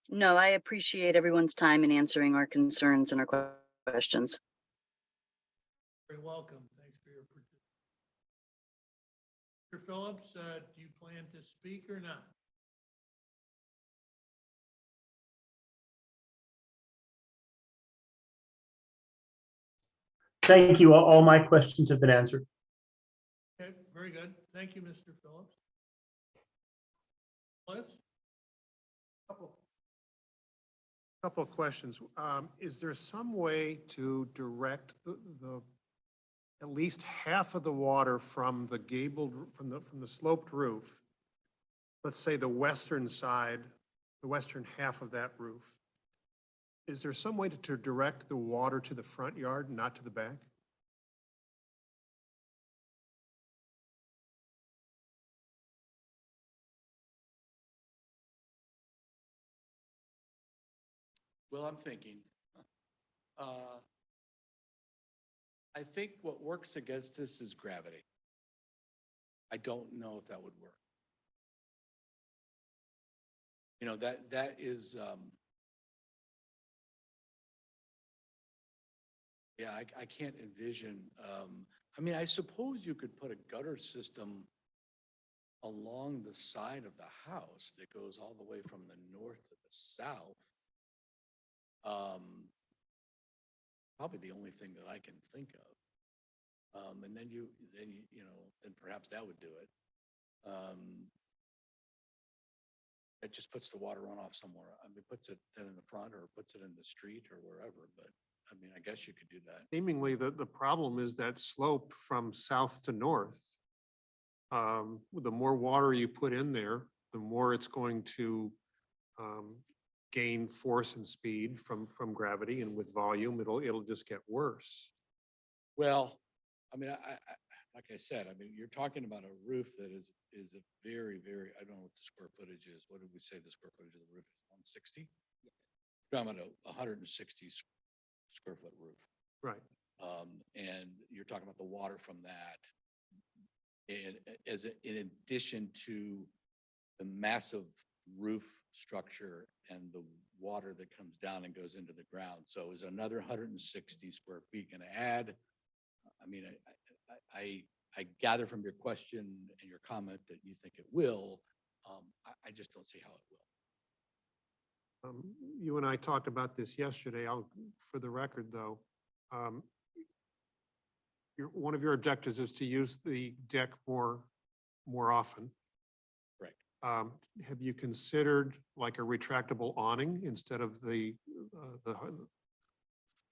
No, I appreciate everyone's time in answering our concerns and our questions. Very welcome. Thanks for your participation. Mr. Phillips, do you plan to speak or not? Thank you. All my questions have been answered. Okay, very good. Thank you, Mr. Phillips. Liz? Couple of questions. Is there some way to direct the at least half of the water from the gabled, from the sloped roof? Let's say the western side, the western half of that roof. Is there some way to direct the water to the front yard, not to the back? Well, I'm thinking, I think what works against this is gravity. I don't know if that would work. You know, that is, yeah, I can't envision, I mean, I suppose you could put a gutter system along the side of the house that goes all the way from the north to the south. Probably the only thing that I can think of. And then then perhaps that would do it. It just puts the water runoff somewhere. I mean, puts it then in the front or puts it in the street or wherever, but I mean, I guess you could do that. Seemingly, the problem is that slope from south to north. The more water you put in there, the more it's going to gain force and speed from gravity, and with volume, it'll just get worse. Well, I mean, I like I said, I mean, you're talking about a roof that is a very, very, I don't know what the square footage is. What did we say the square footage of the roof is? 160? We're talking about a 160 square foot roof. Right. And you're talking about the water from that. And in addition to the massive roof structure and the water that comes down and goes into the ground. So is another 160 square feet going to add? I mean, I gather from your question and your comment that you think it will. I just don't see how it will. You and I talked about this yesterday. For the record though, one of your objectives is to use the deck more often. Correct. Have you considered like a retractable awning instead of the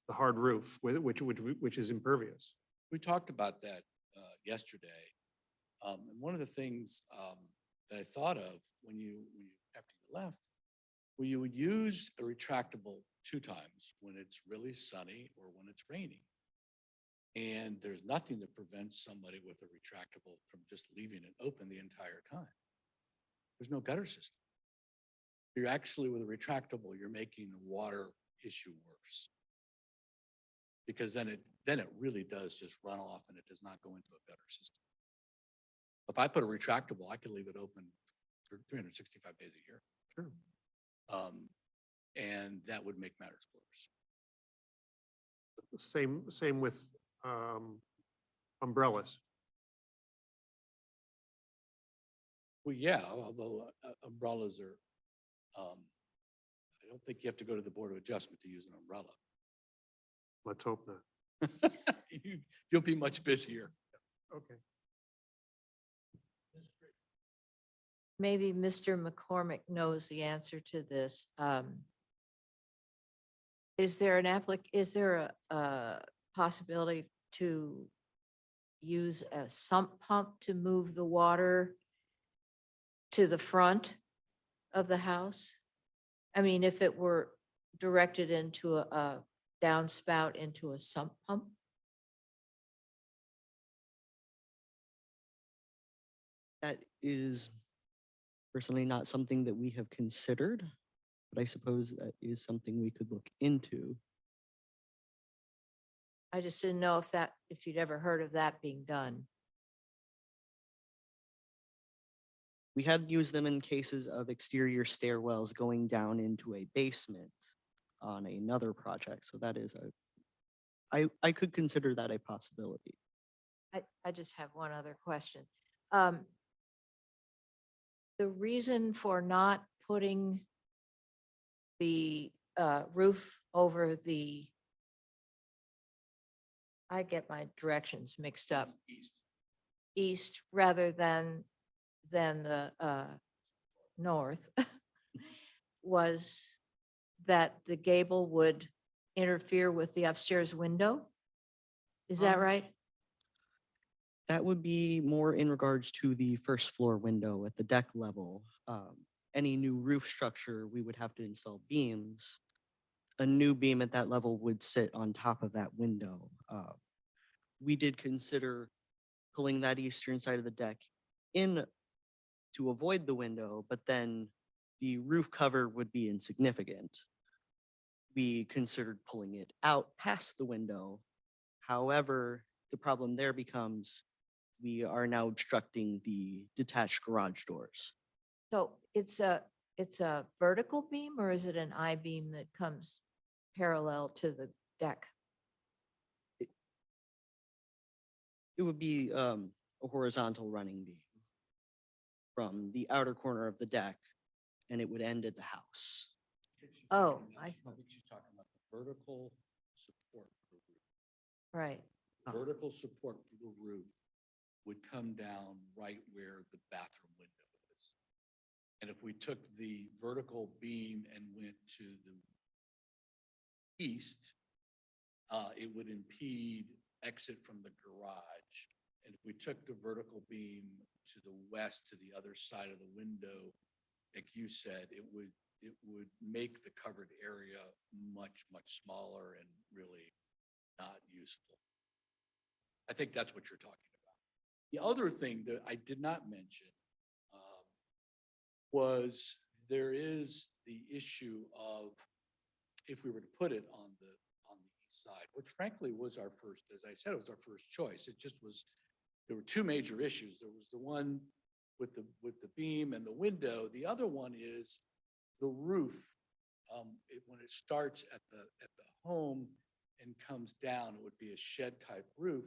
hard roof, which is impervious? We talked about that yesterday. And one of the things that I thought of when after you left, well, you would use a retractable 2 times, when it's really sunny or when it's raining. And there's nothing that prevents somebody with a retractable from just leaving it open the entire time. There's no gutter system. You're actually, with a retractable, you're making the water issue worse. Because then it really does just run off and it does not go into a gutter system. If I put a retractable, I could leave it open for 365 days a year. Sure. And that would make matters worse. Same with umbrellas. Well, yeah, although umbrellas are, I don't think you have to go to the Board of Adjustment to use an umbrella. Let's hope not. You'll be much busier. Okay. Maybe Mr. McCormick knows the answer to this. Is there a possibility to use a sump pump to move the water to the front of the house? I mean, if it were directed into a downspout into a sump pump? That is personally not something that we have considered, but I suppose that is something we could look into. I just didn't know if you'd ever heard of that being done. We have used them in cases of exterior stairwells going down into a basement on another project. So that is I could consider that a possibility. I just have one other question. The reason for not putting the roof over I get my directions mixed up. East rather than the north was that the gable would interfere with the upstairs window. Is that right? That would be more in regards to the first floor window at the deck level. Any new roof structure, we would have to install beams. A new beam at that level would sit on top of that window. We did consider pulling that eastern side of the deck in to avoid the window, but then the roof cover would be insignificant. We considered pulling it out past the window. However, the problem there becomes we are now obstructing the detached garage doors. So it's a vertical beam or is it an I-beam that comes parallel to the deck? It would be a horizontal running beam from the outer corner of the deck, and it would end at the house. Oh, I think she's talking about the vertical support for the roof. right. Vertical support for the roof would come down right where the bathroom window is. And if we took the vertical beam and went to the east, it would impede exit from the garage. And if we took the vertical beam to the west, to the other side of the window, like you said, it would make the covered area much, much smaller and really not useful. I think that's what you're talking about. The other thing that I did not mention was there is the issue of if we were to put it on the east side, which frankly was our first, as I said, it was our first choice. It just was, there were two major issues. There was the one with the beam and the window. The other one is the roof. When it starts at the home and comes down, it would be a shed type roof.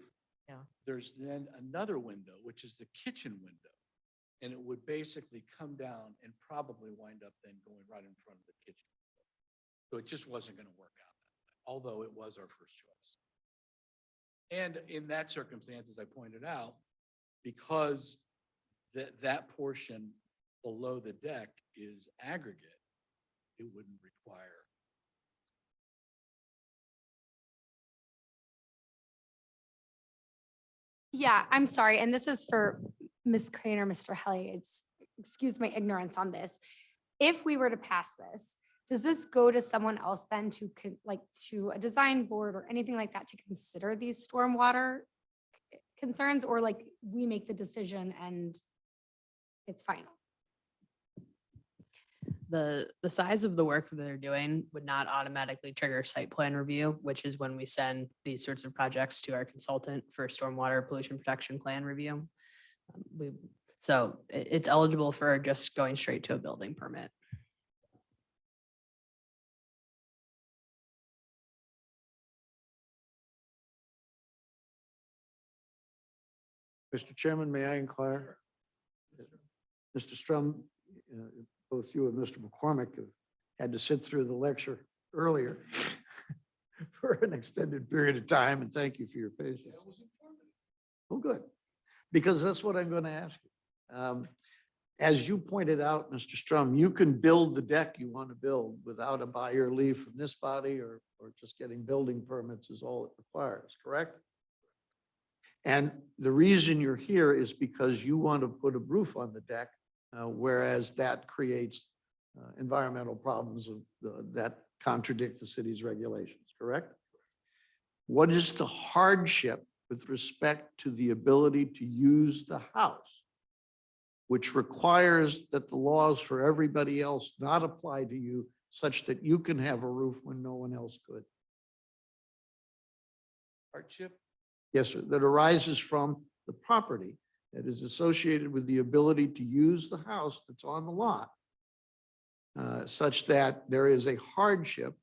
Yeah. There's then another window, which is the kitchen window. And it would basically come down and probably wind up then going right in front of the kitchen. So it just wasn't going to work out, that way, although it was our first choice. And in that circumstance, as I pointed out, because that portion below the deck is aggregate, it wouldn't require. Yeah, I'm sorry, and this is for Ms. Crane or Mr. Helly. Excuse my ignorance on this. If we were to pass this, does this go to someone else then to like to a design board or anything like that to consider these stormwater concerns, or like we make the decision and it's final? The size of the work that they're doing would not automatically trigger site plan review, which is when we send these sorts of projects to our consultant for stormwater pollution protection plan review. So it's eligible for just going straight to a building permit. Mr. Chairman, may I inquire? Mr. Strum, both you and Mr. McCormick have had to sit through the lecture earlier for an extended period of time, and thank you for your patience. Oh, good, because that's what I'm going to ask you. As you pointed out, Mr. Strum, you can build the deck you want to build without a buyer leave from this body or just getting building permits is all it requires, correct? And the reason you're here is because you want to put a roof on the deck, whereas that creates environmental problems that contradict the city's regulations, correct? What is the hardship with respect to the ability to use the house, which requires that the laws for everybody else not apply to you such that you can have a roof when no one else could? Hardship? Yes, sir, that arises from the property that is associated with the ability to use the house that's on the lot, such that there is a hardship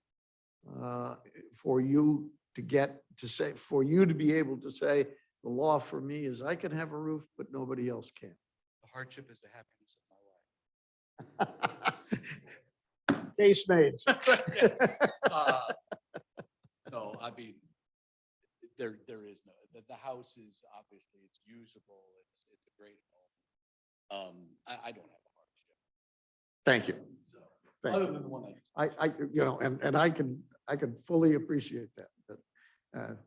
for you to get to say, for you to be able to say, the law for me is I can have a roof, but nobody else can. The hardship is the happiness of my life. Case made. No, I mean, there is no, the house is obviously, it's usable, it's a great home. I don't have a hardship. Thank you. So, Thank other you. than the one And I can fully appreciate that. But,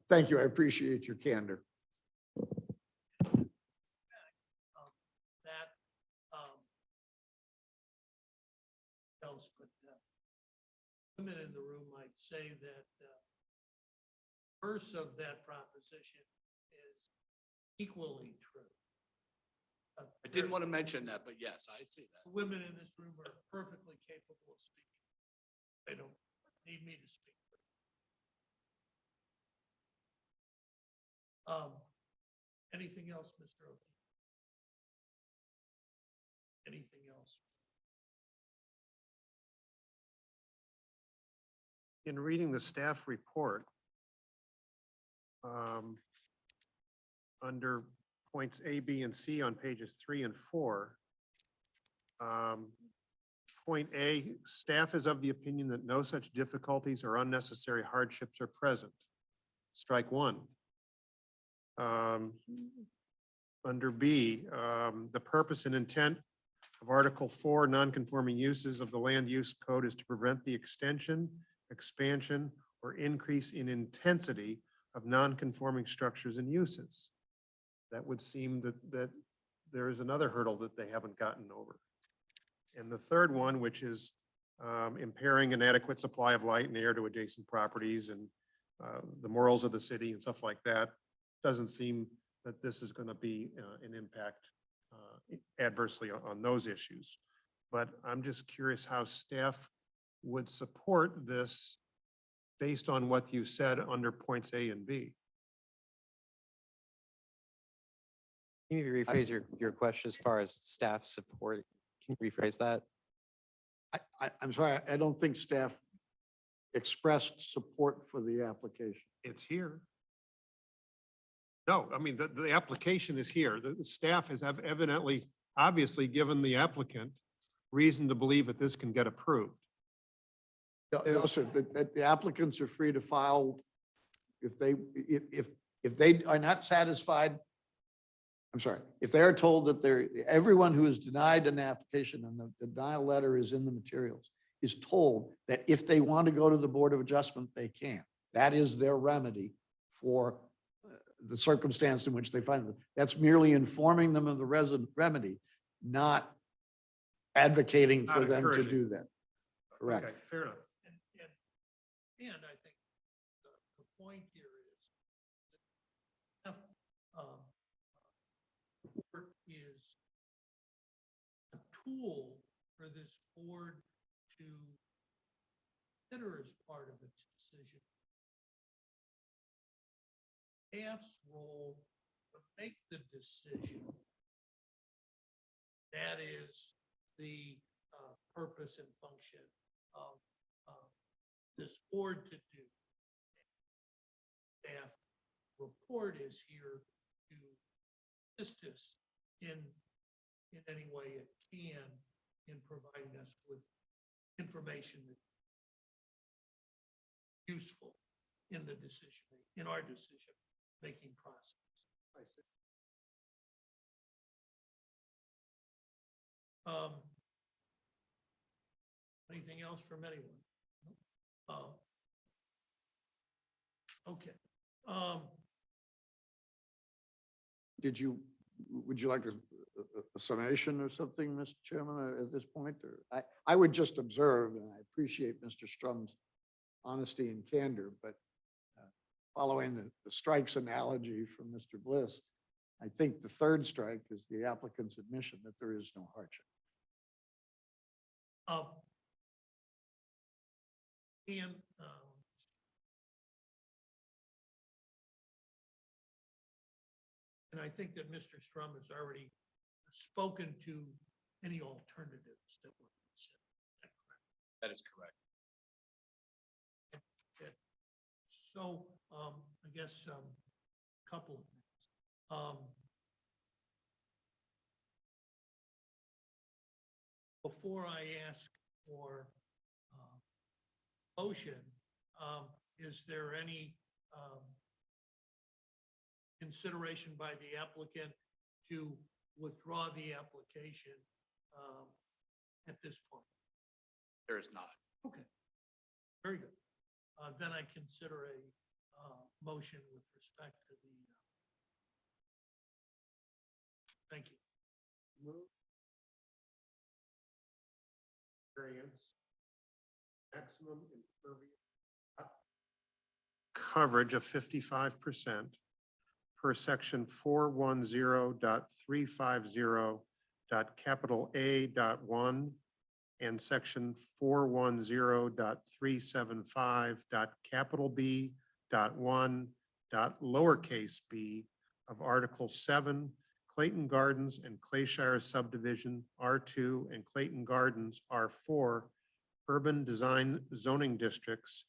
thank you. I appreciate your candor. That else, but women in the room might say that verse of that proposition is equally true. I didn't want to mention that, but yes, I see that. Women in this room are perfectly capable of speaking. They don't need me to speak. Anything else, Mr. O'Keefe? Anything else? In reading the staff report, under points A, B, and C on pages 3 and 4, point A, staff is of the opinion that no such difficulties or unnecessary hardships are present. Strike one. Under B, the purpose and intent of Article 4, nonconforming uses of the land use code is to prevent the extension, expansion, or increase in intensity of nonconforming structures and uses. That would seem that there is another hurdle that they haven't gotten over. And the third one, which is impairing an adequate supply of light and air to adjacent properties and the morals of the city and stuff like that, doesn't seem that this is going to be an impact adversely on those issues. But I'm just curious how staff would support this based on what you said under points A and B. Can you rephrase your question as far as staff support? Can you rephrase that? I'm sorry, I don't think staff expressed support for the application. It's here. No, I mean, the application is here. The staff has evidently, obviously given the applicant reason to believe that this can get approved. No, sir, the applicants are free to file if they are not satisfied. I'm sorry, if they are told that everyone who is denied an application and the denial letter is in the materials is told that if they want to go to the Board of Adjustment, they can. That is their remedy for the circumstance in which they find them. That's merely informing them of the remedy, not advocating for Not them to encouraging. do that. Correct. Okay, fair enough. And I think the point here is that is a tool for this board to consider as part of its decision. Staff's role to make the decision. That is the purpose and function of this board to do. Staff report is here to assist us in any way it can in providing us with information that's useful in the decision, in our decision-making process. I see. Anything else from anyone? Okay. Would you like a summation or something, Mr. Chairman, at this point? Or I would just observe, and I appreciate Mr. Strum's honesty and candor, but following the strikes analogy from Mr. Bliss, I think the third strike is the applicant's admission that there is no hardship. And I think that Mr. Strum has already spoken to any alternatives that were considered. That is correct. So, I guess, a couple of things. Before I ask for motion, is there any consideration by the applicant to withdraw the application at this point? There is not. Okay, very good. Then I consider a motion with respect to the, thank you. Variance, maximum impervious coverage of 55% per section 410.350.A.1 and section 410.375.B.1. of Article 7, Clayton Gardens and Clayshire Subdivision R2 and Clayton Gardens R4 urban design zoning districts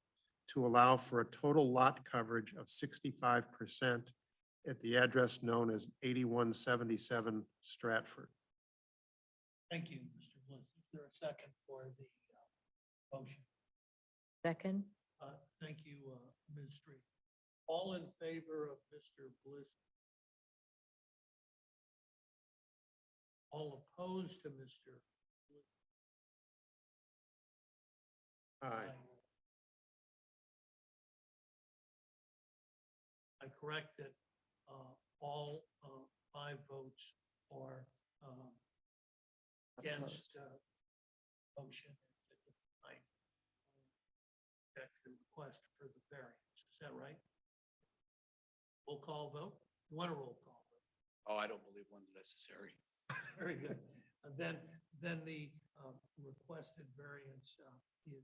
to allow for a total lot coverage of 65% at the address known as 8177 Stratford. Thank you, Mr. Bliss. Is there a second for the motion? Second? Thank you, Ms. Street. All in favor of Mr. Bliss? All opposed to Mr. Bliss? Aye. I correct that all 5 votes are against motion. That's the request for the variance. Is that right? Roll call vote? You want a roll call vote? Oh, I don't believe one's necessary. Very good. And then the requested variance is.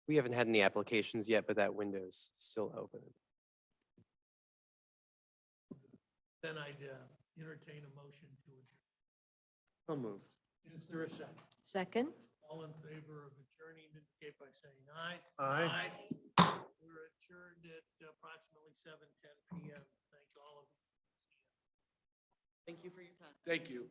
We haven't had any applications yet, but that window's still open. Then I'd entertain a motion to So moved. Is there a second? Second? All in favor of adjourning, indicate by saying aye. Aye. We're adjourned at approximately 7:10 PM. Thank all of you. Thank you for your time. Thank you.